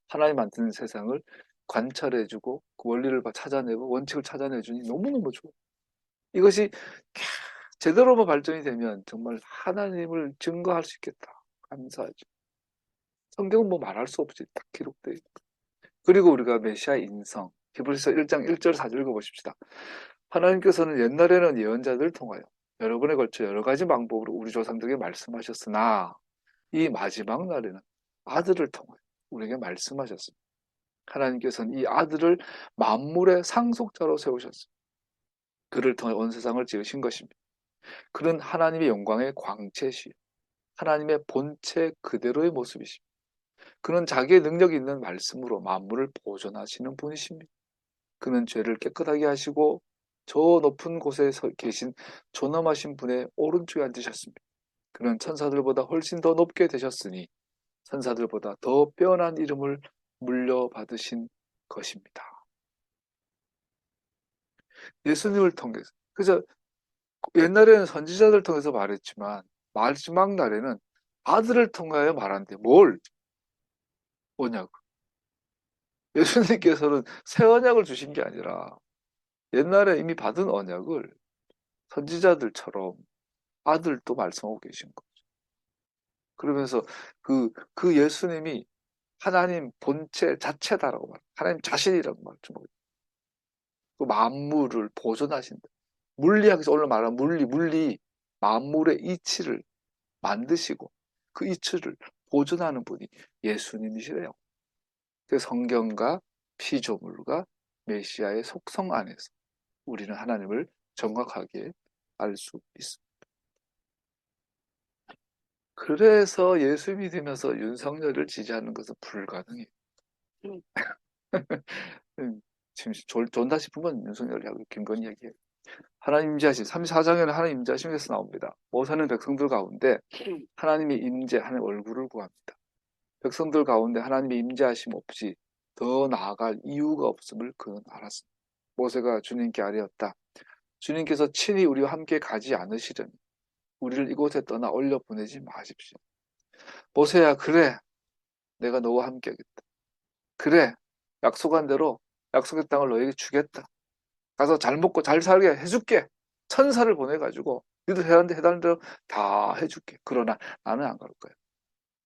하나님 만드는 세상을 관찰해주고 그 원리를 찾아내고 원칙을 찾아내주니 너무너무 좋아. 이것이 제대로만 발전이 되면 정말 하나님을 증거할 수 있겠다. 감사하죠. 성경은 뭐 말할 수 없이 딱 기록되어 있고. 그리고 우리가 메시아 인성, 히브리서 1장 1절 4절 읽어보십시다. 하나님께서는 옛날에는 예언자들을 통하여 여러 번에 걸쳐 여러 가지 방법으로 우리 조상들에게 말씀하셨으나 이 마지막 날에는 아들을 통하여 우리에게 말씀하셨습니다. 하나님께서는 이 아들을 만물의 상속자로 세우셨습니다. 그를 통해 온 세상을 지으신 것입니다. 그는 하나님의 영광의 광채시요 하나님의 본체 그대로의 모습이십니다. 그는 자기의 능력이 있는 말씀으로 만물을 보존하시는 분이십니다. 그는 죄를 깨끗하게 하시고 저 높은 곳에 계신 존엄하신 분의 오른쪽에 앉으셨습니다. 그는 천사들보다 훨씬 더 높게 되셨으니 천사들보다 더 빼어난 이름을 물려받으신 것입니다. 예수님을 통해서. 그래서 옛날에는 선지자들 통해서 말했지만 마지막 날에는 아들을 통하여 말한대. 뭘? 언약. 예수님께서는 새 언약을 주신 게 아니라 옛날에 이미 받은 언약을 선지자들처럼 아들도 말씀하고 계신 거죠. 그러면서 그 예수님이 하나님 본체 자체다라고 말, 하나님 자신이라고 말씀. 그 만물을 보존하신다. 물리학에서 오늘 말한 물리 만물의 이치를 만드시고 그 이치를 보존하는 분이 예수님이시래요. 그 성경과 피조물과 메시아의 속성 안에서 우리는 하나님을 정확하게 알 수 있습니다. 그래서 예수 믿으면서 윤석열을 지지하는 것은 불가능해요. 지금 좋다 싶으면 윤석열이하고 김건희 얘기해요. 하나님 임재하심 34장에는 하나님 임재하심에서 나옵니다. 모세는 백성들 가운데 하나님의 임재, 하나님 얼굴을 구합니다. 백성들 가운데 하나님의 임재하심 없이 더 나아갈 이유가 없음을 그는 알았습니다. 모세가 주님께 아뢰었다. 주님께서 친히 우리와 함께 가지 않으시려니 우리를 이곳에 떠나 올려 보내지 마십시오. 모세야, 그래, 내가 너와 함께 하겠다. 그래, 약속한 대로 약속의 땅을 너에게 주겠다. 가서 잘 먹고 잘 살게 해줄게. 천사를 보내가지고 너희들 해달라는 대로 다 해줄게. 그러나 나는 안 갈 거야.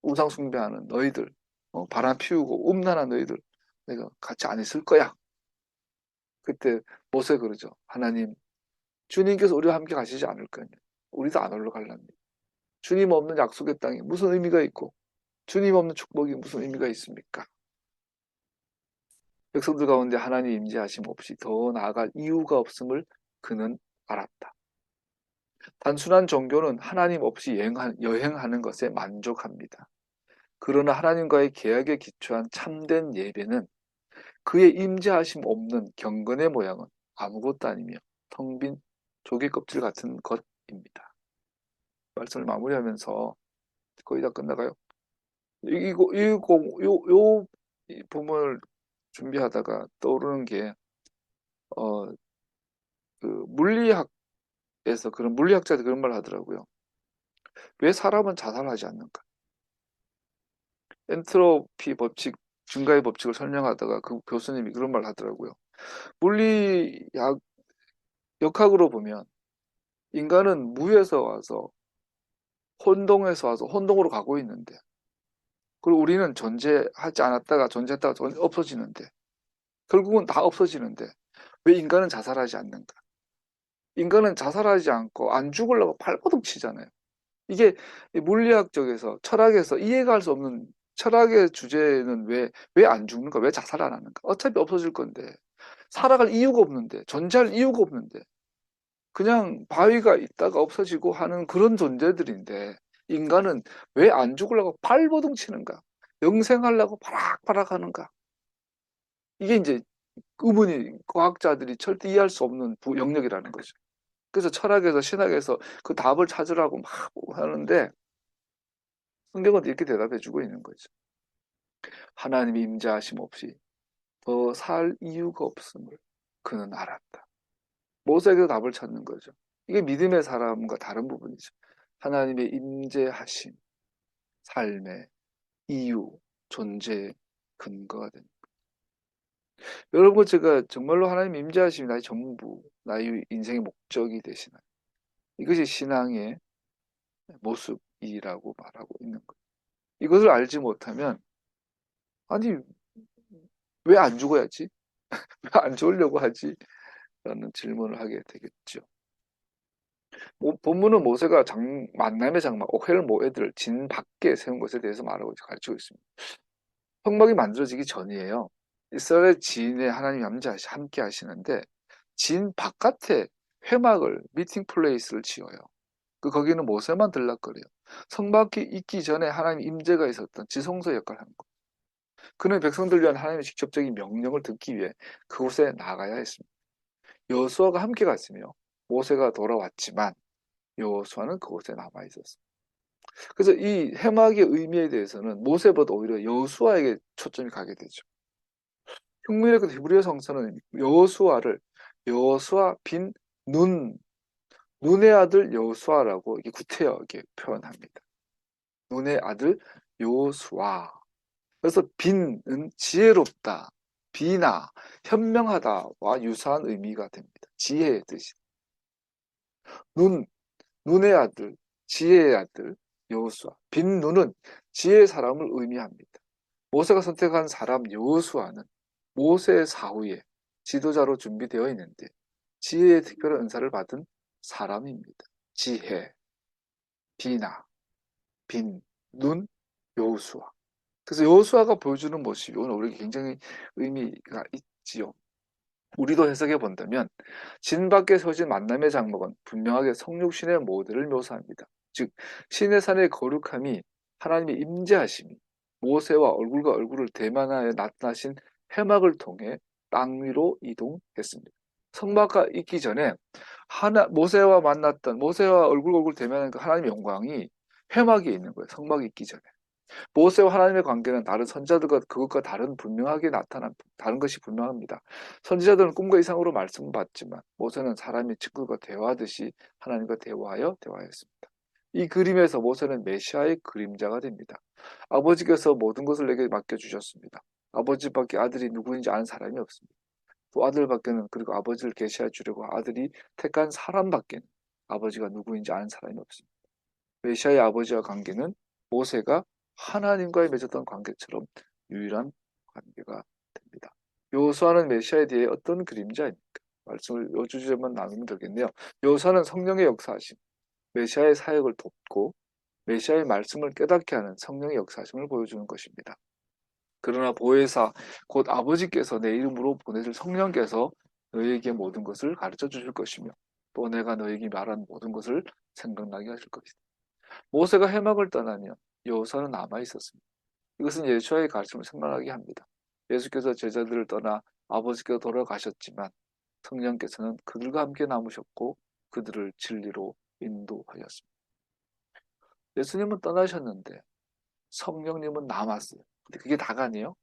우상 숭배하는 너희들, 바람 피우고 음란한 너희들 내가 같이 안 있을 거야. 그때 모세 그러죠. 하나님, 주님께서 우리와 함께 가시지 않을 거냐. 우리도 안 올라갈랍니다. 주님 없는 약속의 땅에 무슨 의미가 있고 주님 없는 축복이 무슨 의미가 있습니까? 백성들 가운데 하나님 임재하심 없이 더 나아갈 이유가 없음을 그는 알았다. 단순한 종교는 하나님 없이 여행하는 것에 만족합니다. 그러나 하나님과의 계약에 기초한 참된 예배는 그의 임재하심 없는 경건의 모양은 아무것도 아니며 텅 빈 조개 껍질 같은 것입니다. 말씀을 마무리하면서 거의 다 끝나가요. 이 부분을 준비하다가 떠오르는 게, 그 물리학에서 그런 물리학자들이 그런 말 하더라고요. 왜 사람은 자살하지 않는가? 엔트로피 법칙, 증가의 법칙을 설명하다가 그 교수님이 그런 말 하더라고요. 물리학, 역학으로 보면 인간은 무에서 와서 혼동에서 와서 혼동으로 가고 있는데, 그리고 우리는 존재하지 않았다가 존재했다가 없어지는데, 결국은 다 없어지는데, 왜 인간은 자살하지 않는가? 인간은 자살하지 않고 안 죽으려고 발버둥 치잖아요. 이게 물리학적에서, 철학에서 이해가 할 수 없는 철학의 주제는 왜 안 죽는가? 왜 자살 안 하는가? 어차피 없어질 건데, 살아갈 이유가 없는데, 존재할 이유가 없는데, 그냥 바위가 있다가 없어지고 하는 그런 존재들인데, 인간은 왜 안 죽으려고 발버둥 치는가? 영생하려고 바락바락 하는가? 이게 이제 의문이 과학자들이 절대 이해할 수 없는 영역이라는 거죠. 그래서 철학에서 신학에서 그 답을 찾으라고 막 하는데 성경은 이렇게 대답해 주고 있는 거죠. 하나님이 임재하심 없이 더 살 이유가 없음을 그는 알았다. 모세에게 답을 찾는 거죠. 이게 믿음의 사람과 다른 부분이죠. 하나님의 임재하심, 삶의 이유, 존재의 근거가 됩니다. 여러분, 제가 정말로 하나님 임재하심이 나의 전부, 나의 인생의 목적이 되시나요? 이것이 신앙의 모습이라고 말하고 있는 거예요. 이것을 알지 못하면, 아니, 왜 안 죽어야지? 왜 안 죽으려고 하지? 라는 질문을 하게 되겠죠. 본문은 모세가 만남의 장막, 오헬 모에드를 진 밖에 세운 것에 대해서 말하고 가르치고 있습니다. 성막이 만들어지기 전이에요. 이스라엘 진에 하나님이 함께 하시는데 진 바깥에 회막을 미팅 플레이스를 지어요. 거기는 모세만 들락거려요. 성막이 있기 전에 하나님 임재가 있었던 지성소 역할을 하는 거예요. 그는 백성들 위한 하나님의 직접적인 명령을 듣기 위해 그곳에 나가야 했습니다. 여호수아가 함께 갔으며 모세가 돌아왔지만 여호수아는 그곳에 남아 있었어요. 그래서 이 회막의 의미에 대해서는 모세보다 오히려 여호수아에게 초점이 가게 되죠. 흥미롭게 히브리어 성서는 여호수아를 여호수아 빈 눈의 아들 여호수아라고 이렇게 구태여하게 표현합니다. 눈의 아들 여호수아. 그래서 빈은 지혜롭다, 비나, 현명하다와 유사한 의미가 됩니다. 지혜의 뜻이. 눈의 아들, 지혜의 아들 여호수아. 빈 눈은 지혜의 사람을 의미합니다. 모세가 선택한 사람 여호수아는 모세의 사후에 지도자로 준비되어 있는데 지혜의 특별한 은사를 받은 사람입니다. 지혜, 비나, 빈, 눈, 여호수아. 그래서 여호수아가 보여주는 모습이 오늘 우리에게 굉장히 의미가 있지요. 우리도 해석해 본다면 진 밖에 서진 만남의 장막은 분명하게 성육신의 모델을 묘사합니다. 즉 신의 산의 거룩함이 하나님의 임재하심이 모세와 얼굴과 얼굴을 대면하여 나타나신 회막을 통해 땅 위로 이동했습니다. 성막가 있기 전에 모세와 얼굴과 얼굴 대면하는 그 하나님의 영광이 회막에 있는 거예요. 성막이 있기 전에. 모세와 하나님의 관계는 다른 선지자들과 그것과 분명하게 나타난 다른 것이 분명합니다. 선지자들은 꿈과 이상으로 말씀을 받지만 모세는 사람의 친구가 대화하듯이 하나님과 대화하였습니다. 이 그림에서 모세는 메시아의 그림자가 됩니다. 아버지께서 모든 것을 내게 맡겨주셨습니다. 아버지밖에 아들이 누구인지 아는 사람이 없습니다. 또 아들밖에는 그리고 아버지를 계시해 주려고 아들이 택한 사람밖에는 아버지가 누구인지 아는 사람이 없습니다. 메시아의 아버지와 관계는 모세가 하나님과의 맺었던 관계처럼 유일한 관계가 됩니다. 여호수아는 메시아에 대해 어떤 그림자입니까? 말씀을 요 주제만 나누면 되겠네요. 여호수아는 성령의 역사하심, 메시아의 사역을 돕고 메시아의 말씀을 깨닫게 하는 성령의 역사하심을 보여주는 것입니다. 그러나 보혜사 곧 아버지께서 내 이름으로 보내실 성령께서 너희에게 모든 것을 가르쳐 주실 것이며 또 내가 너희에게 말한 모든 것을 생각나게 하실 것이다. 모세가 회막을 떠나면 여호수아는 남아 있었습니다. 이것은 예수와의 가르침을 생각나게 합니다. 예수께서 제자들을 떠나 아버지께로 돌아가셨지만 성령께서는 그들과 함께 남으셨고 그들을 진리로 인도하였습니다. 예수님은 떠나셨는데 성령님은 남았어요. 근데 그게 다가 아니에요.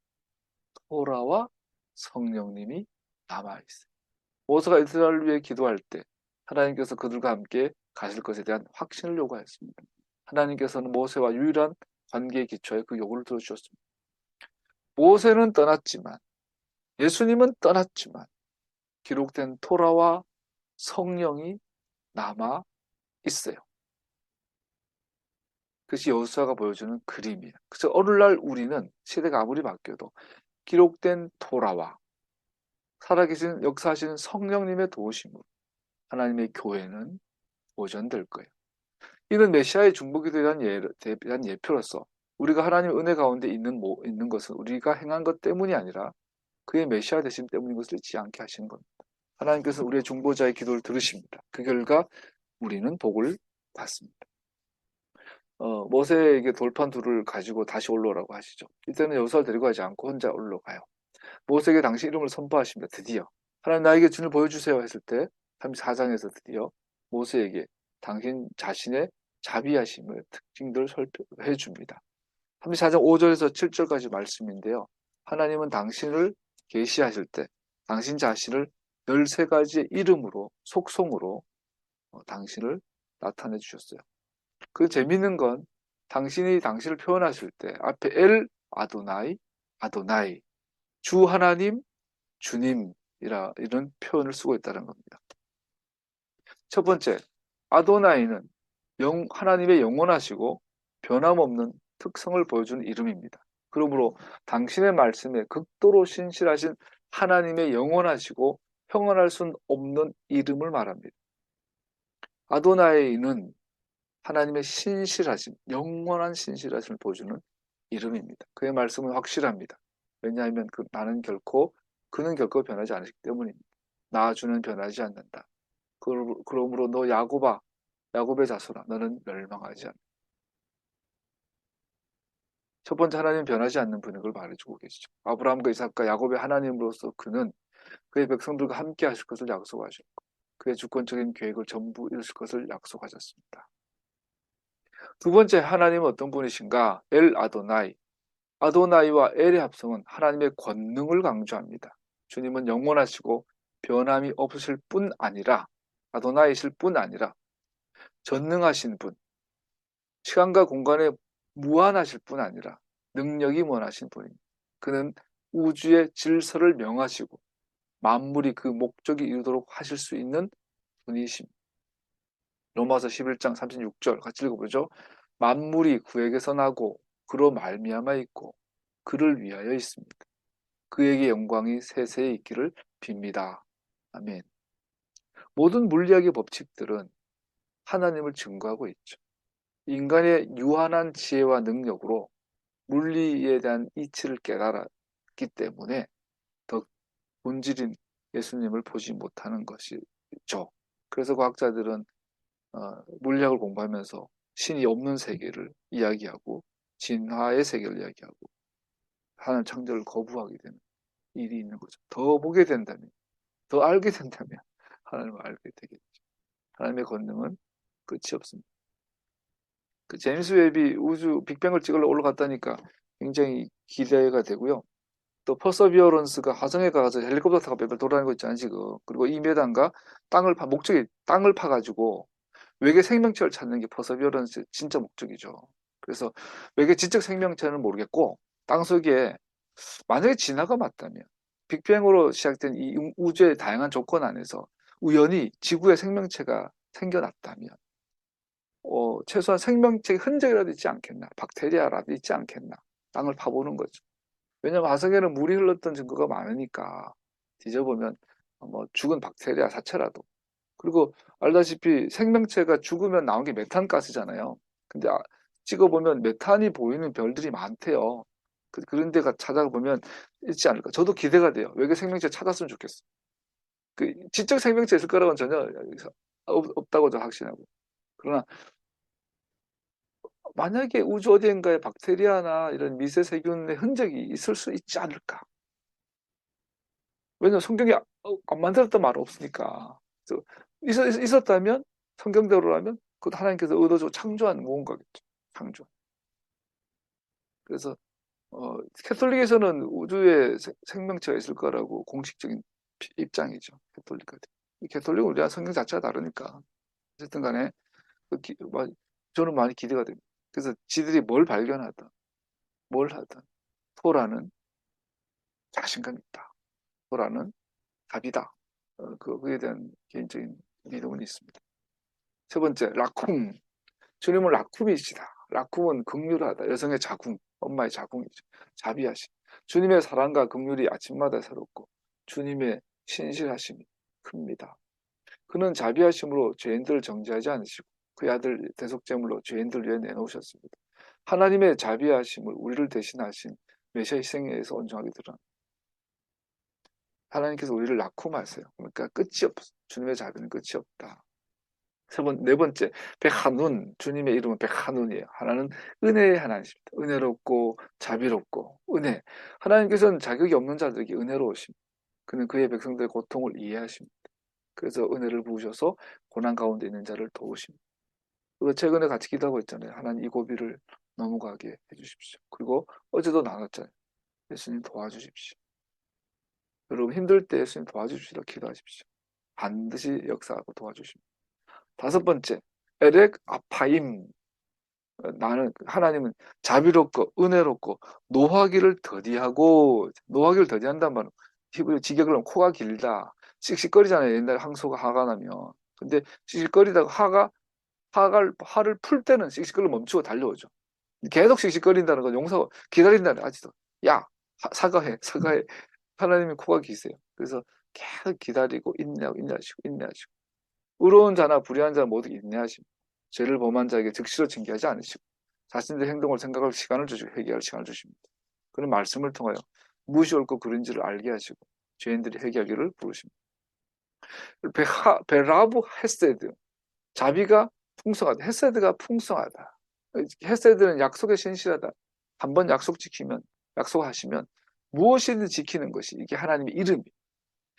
토라와 성령님이 남아있어요. 모세가 이스라엘을 위해 기도할 때 하나님께서 그들과 함께 가실 것에 대한 확신을 요구하였습니다. 하나님께서는 모세와 유일한 관계의 기초에 그 요구를 들어주셨습니다. 모세는 떠났지만, 예수님은 떠났지만 기록된 토라와 성령이 남아 있어요. 그것이 여호수아가 보여주는 그림이에요. 그래서 오늘날 우리는 시대가 아무리 바뀌어도 기록된 토라와 살아계신 역사하시는 성령님의 도우심으로 하나님의 교회는 보존될 거예요. 이는 메시아의 중보기에 대한 예표로서 우리가 하나님의 은혜 가운데 있는 것은 우리가 행한 것 때문이 아니라 그의 메시아 되심 때문인 것을 잊지 않게 하시는 겁니다. 하나님께서 우리의 중보자의 기도를 들으십니다. 그 결과 우리는 복을 받습니다. 모세에게 돌판 둘을 가지고 다시 올라오라고 하시죠. 이때는 여호수아를 데리고 가지 않고 혼자 올라가요. 모세에게 당시 이름을 선포하십니다. 드디어 하나님 나에게 주를 보여주세요 했을 때 34장에서 드디어 모세에게 당신 자신의 자비하심을 특징들을 설명해 줍니다. 34장 5절에서 7절까지 말씀인데요. 하나님은 당신을 계시하실 때 당신 자신을 13가지의 이름으로 속성으로 당신을 나타내 주셨어요. 그 재밌는 건 당신이 당신을 표현하실 때 앞에 엘 아도나이 아도나이 주 하나님 이런 표현을 쓰고 있다는 겁니다. 첫 번째, 아도나이는 하나님의 영원하시고 변함없는 특성을 보여주는 이름입니다. 그러므로 당신의 말씀에 극도로 신실하신 하나님의 영원하시고 평안할 수 없는 이름을 말합니다. 아도나이는 하나님의 신실하심, 영원한 신실하심을 보여주는 이름입니다. 그의 말씀은 확실합니다. 왜냐하면 그는 결코 변하지 않으시기 때문입니다. 나 주는 변하지 않는다. 그러므로 너 야곱의 자손아, 너는 멸망하지 않는다. 첫 번째 하나님은 변하지 않는 분인 걸 말해주고 계시죠. 아브라함과 이삭과 야곱의 하나님으로서 그는 그의 백성들과 함께 하실 것을 약속하셨고 그의 주권적인 계획을 전부 이루실 것을 약속하셨습니다. 두 번째 하나님은 어떤 분이신가? 엘 아도나이. 아도나이와 엘의 합성은 하나님의 권능을 강조합니다. 주님은 영원하시고 변함이 없으실 뿐 아니라 아도나이실 뿐 아니라 전능하신 분, 시간과 공간에 무한하실 뿐 아니라 능력이 무한하신 분입니다. 그는 우주의 질서를 명하시고 만물이 그 목적이 이루도록 하실 수 있는 분이십니다. 로마서 11장 36절 같이 읽어보죠. 만물이 그에게서 나고 그로 말미암아 있고 그를 위하여 있습니다. 그에게 영광이 세세에 있기를 빕니다. 아멘. 모든 물리학의 법칙들은 하나님을 증거하고 있죠. 인간의 유한한 지혜와 능력으로 물리에 대한 이치를 깨달았기 때문에 더 본질인 예수님을 보지 못하는 것이죠. 그래서 과학자들은 물리학을 공부하면서 신이 없는 세계를 이야기하고 진화의 세계를 이야기하고 하나님 창조를 거부하게 되는 일이 있는 거죠. 더 보게 된다면, 더 알게 된다면 하나님을 알게 되겠죠. 하나님의 권능은 끝이 없습니다. 그 제임스 웹이 우주 빅뱅을 찍으러 올라갔다니까 굉장히 기대가 되고요. 또 퍼서비어런스가 화성에 가서 헬리콥터 타고 몇 돌아다니고 있잖아요 지금. 그리고 2m인가 목적이 땅을 파가지고 외계 생명체를 찾는 게 퍼서비어런스의 진짜 목적이죠. 그래서 외계 지적 생명체는 모르겠고 땅속에 만약에 진화가 맞다면 빅뱅으로 시작된 이 우주의 다양한 조건 안에서 우연히 지구에 생명체가 생겨났다면 최소한 생명체의 흔적이라도 있지 않겠나, 박테리아라도 있지 않겠나, 땅을 파보는 거죠. 왜냐하면 화성에는 물이 흘렀던 증거가 많으니까 뒤져보면 뭐 죽은 박테리아 사체라도. 그리고 알다시피 생명체가 죽으면 나온 게 메탄가스잖아요. 근데 찍어보면 메탄이 보이는 별들이 많대요. 그런 데가 찾아보면 있지 않을까. 저도 기대가 돼요. 외계 생명체 찾았으면 좋겠어. 그 지적 생명체 있을 거라고는 전혀 없다고 저 확신하고. 그러나 만약에 우주 어디인가에 박테리아나 이런 미세 세균의 흔적이 있을 수 있지 않을까. 왜냐면 성경에 안 만들었단 말 없으니까. 있었다면 성경대로라면 그것도 하나님께서 의도적으로 창조한 무언가겠죠. 창조. 그래서 캐톨릭에서는 우주에 생명체가 있을 거라고 공식적인 입장이죠. 캐톨릭은 우리가 성경 자체가 다르니까. 어쨌든 간에 저는 많이 기대가 됩니다. 그래서 지들이 뭘 발견하든 뭘 하든 토라는 자신감 있다. 토라는 답이다. 그거에 대한 개인적인 믿음은 있습니다. 세 번째, 라쿰. 주님은 라쿰이시다. 라쿰은 긍휼하다. 여성의 자궁, 엄마의 자궁이죠. 자비하심. 주님의 사랑과 긍휼이 아침마다 새롭고 주님의 신실하심이 큽니다. 그는 자비하심으로 죄인들을 정죄하지 않으시고 그의 아들 대속제물로 죄인들을 위해 내놓으셨습니다. 하나님의 자비하심을 우리를 대신하신 메시아 희생에 의해서 온전하게 드러납니다. 하나님께서 우리를 라쿰하세요. 그러니까 끝이 없어. 주님의 자비는 끝이 없다. 네 번째, 백한운. 주님의 이름은 백한운이에요. 하나는 은혜의 하나님이십니다. 은혜롭고 자비롭고 은혜. 하나님께서는 자격이 없는 자들에게 은혜로우십니다. 그는 그의 백성들의 고통을 이해하십니다. 그래서 은혜를 부으셔서 고난 가운데 있는 자를 도우십니다. 그리고 최근에 같이 기도하고 있잖아요. 하나님 이 고비를 넘어가게 해주십시오. 그리고 어제도 나눴잖아요. 예수님 도와주십시오. 여러분 힘들 때 예수님 도와주시라 기도하십시오. 반드시 역사하고 도와주십니다. 다섯 번째, 에렉 아파임. 나는 하나님은 자비롭고 은혜롭고 노하기를 더디하고 노하기를 더디한단 말은 히브리 직역을 하면 코가 길다. 씩씩거리잖아요. 옛날에 항소가 화가 나면. 근데 씩씩거리다가 화를 풀 때는 씩씩거리를 멈추고 달려오죠. 계속 씩씩거린다는 건 용서가 기다린다는 아직도. 야, 사과해. 하나님이 코가 기세요. 그래서 계속 기다리고 인내하시고 의로운 자나 불의한 자는 모두 인내하시고 죄를 범한 자에게 즉시로 징계하지 않으시고 자신들의 행동을 생각할 시간을 주시고 회개할 시간을 주십니다. 그런 말씀을 통하여 무엇이 옳고 그른지를 알게 하시고 죄인들이 회개하기를 부르십니다. 베라브 헤세드. 자비가 풍성하다. 헤세드가 풍성하다. 헤세드는 약속에 신실하다. 한번 약속 지키면 약속하시면 무엇이든 지키는 것이 이게 하나님의 이름이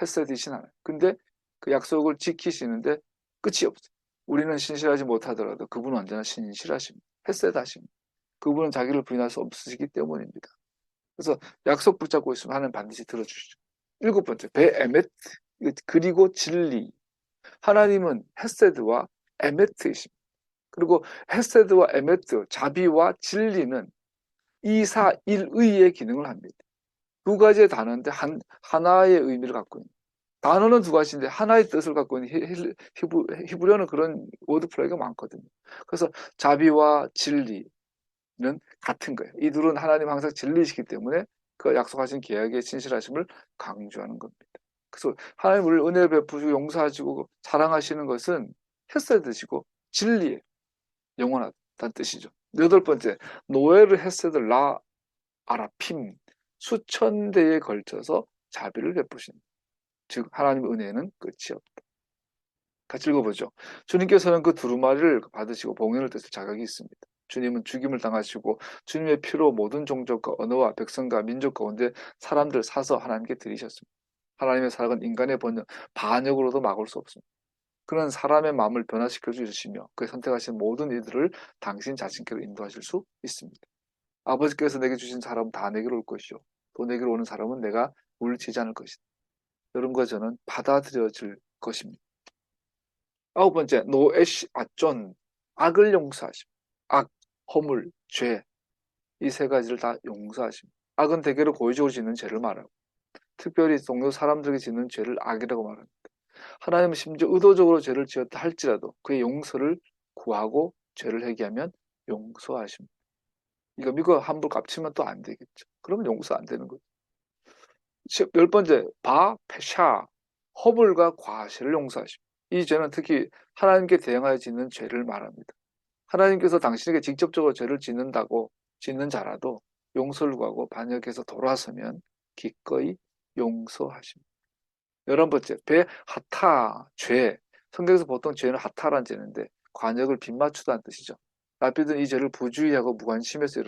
헤세드이신 하나님. 근데 그 약속을 지키시는데 끝이 없어요. 우리는 신실하지 못하더라도 그분은 언제나 신실하십니다. 헤세드하십니다. 그분은 자기를 부인할 수 없으시기 때문입니다. 그래서 약속 붙잡고 있으면 하나님 반드시 들어주시죠. 일곱 번째, 베에메트. 그리고 진리. 하나님은 헤세드와 에메트이십니다. 그리고 헤세드와 에메트, 자비와 진리는 이사일의의 기능을 합니다. 두 가지의 단어인데 하나의 의미를 갖고 있는. 단어는 두 가지인데 하나의 뜻을 갖고 있는 히브리어는 그런 워드플레이가 많거든요. 그래서 자비와 진리는 같은 거예요. 이 둘은 하나님 항상 진리시기 때문에 그 약속하신 계약의 진실하심을 강조하는 겁니다. 그래서 하나님 우리를 은혜 베푸시고 용서하시고 사랑하시는 것은 헤세드시고 진리예요. 영원하다는 뜻이죠. 여덟 번째, 노에르 헤세드 라 아라핌. 수천 대에 걸쳐서 자비를 베푸신다. 즉 하나님의 은혜는 끝이 없다. 같이 읽어보죠. 주님께서는 그 두루마리를 받으시고 봉인을 떼실 자격이 있습니다. 주님은 죽임을 당하시고 주님의 피로 모든 종족과 언어와 백성과 민족 가운데 사람들 사서 하나님께 드리셨습니다. 하나님의 사랑은 인간의 반역으로도 막을 수 없습니다. 그는 사람의 마음을 변화시켜 주시며 그의 선택하신 모든 이들을 당신 자신께로 인도하실 수 있습니다. 아버지께서 내게 주신 사람은 다 내게로 올 것이요 또 내게로 오는 사람은 내가 물리치지 않을 것이다. 여러분과 저는 받아들여질 것입니다. 아홉 번째, 노에시 아존. 악을 용서하십니다. 악, 허물, 죄. 이 세 가지를 다 용서하십니다. 악은 대개로 고의적으로 짓는 죄를 말하고 특별히 동료 사람들에게 짓는 죄를 악이라고 말합니다. 하나님은 심지어 의도적으로 죄를 지었다 할지라도 그의 용서를 구하고 죄를 회개하면 용서하십니다. 이거 미국 함부로 깝치면 또 안 되겠죠. 그러면 용서 안 되는 거죠. 열 번째, 페샤. 허물과 과실을 용서하십니다. 이 죄는 특히 하나님께 대항하여 짓는 죄를 말합니다. 하나님께서 당신에게 직접적으로 죄를 짓는 자라도 용서를 구하고 반역해서 돌아서면 기꺼이 용서하십니다. 11번째, 하타, 죄. 성경에서 보통 죄는 하타란 죄인데 관역을 빗맞추다는 뜻이죠. 라피드는 이 죄를 부주의하고 무관심에서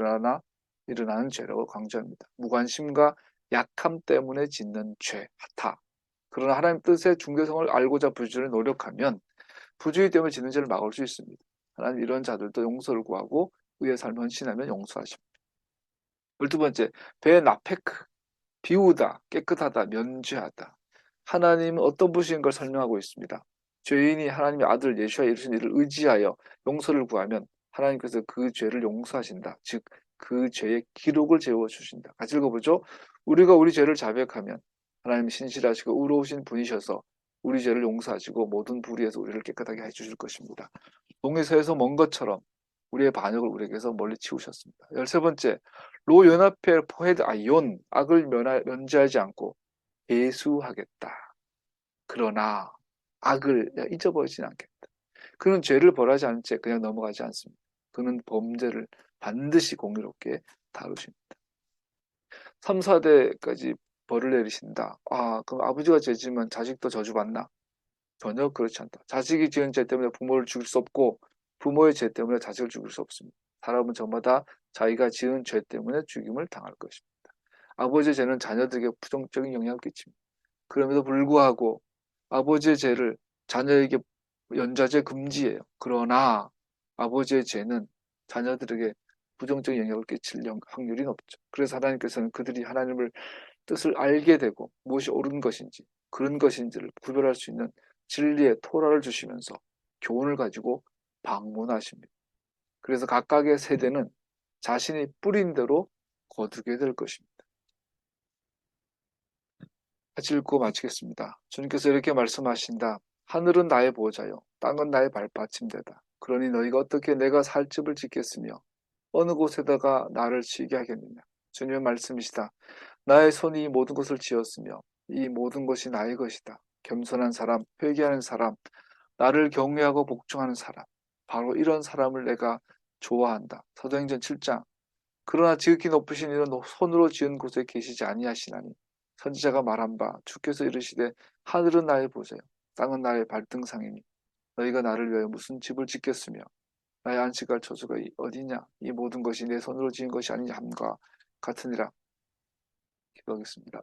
일어나는 죄라고 강조합니다. 무관심과 약함 때문에 짓는 죄, 하타. 그러나 하나님 뜻의 중대성을 알고자 부주의를 노력하면 부주의 때문에 짓는 죄를 막을 수 있습니다. 하나님 이런 자들도 용서를 구하고 의의 삶을 헌신하면 용서하십니다. 12번째, 베나페크. 비우다, 깨끗하다, 면죄하다. 하나님은 어떤 분이신 걸 설명하고 있습니다. 죄인이 하나님의 아들 예수와 이루신 일을 의지하여 용서를 구하면 하나님께서 그 죄를 용서하신다. 즉, 그 죄의 기록을 지워주신다. 같이 읽어보죠. 우리가 우리 죄를 자백하면 하나님 신실하시고 의로우신 분이셔서 우리 죄를 용서하시고 모든 불의에서 우리를 깨끗하게 해주실 것입니다. 동에서에서 먼 것처럼 우리의 반역을 우리에게서 멀리 치우셨습니다. 13번째, 로 연합회 포헤드 아이온 악을 면제하지 않고 배수하겠다. 그러나 악을 잊어버리진 않겠다. 그는 죄를 벌하지 않은 채 그냥 넘어가지 않습니다. 그는 범죄를 반드시 공의롭게 다루십니다. 3, 4대까지 벌을 내리신다. 아, 그럼 아버지가 죄지면 자식도 저주받나? 전혀 그렇지 않다. 자식이 지은 죄 때문에 부모를 죽일 수 없고 부모의 죄 때문에 자식을 죽일 수 없습니다. 사람은 저마다 자기가 지은 죄 때문에 죽임을 당할 것입니다. 아버지의 죄는 자녀들에게 부정적인 영향을 끼칩니다. 그럼에도 불구하고 아버지의 죄를 자녀에게 연좌제 금지예요. 그러나 아버지의 죄는 자녀들에게 부정적인 영향을 끼칠 확률이 높죠. 그래서 하나님께서는 그들이 하나님을 뜻을 알게 되고 무엇이 옳은 것인지 그런 것인지를 구별할 수 있는 진리의 토라를 주시면서 교훈을 가지고 방문하십니다. 그래서 각각의 세대는 자신이 뿌린 대로 거두게 될 것입니다. 같이 읽고 마치겠습니다. 주님께서 이렇게 말씀하신다. 하늘은 나의 보호자요 땅은 나의 발받침대다. 그러니 너희가 어떻게 내가 살 집을 짓겠으며 어느 곳에다가 나를 지게 하겠느냐. 주님의 말씀이시다. 나의 손이 이 모든 것을 지었으며 이 모든 것이 나의 것이다. 겸손한 사람, 회개하는 사람, 나를 경외하고 복종하는 사람, 바로 이런 사람을 내가 좋아한다. 사도행전 7장. 그러나 지극히 높으신 이는 손으로 지은 곳에 계시지 아니하시나니 선지자가 말한 바 주께서 이르시되 하늘은 나의 보세요 땅은 나의 발등상이니 너희가 나를 위하여 무슨 집을 짓겠으며 나의 안식할 처소가 어디냐 이 모든 것이 내 손으로 지은 것이 아니냐 함과 같으니라. 기도하겠습니다.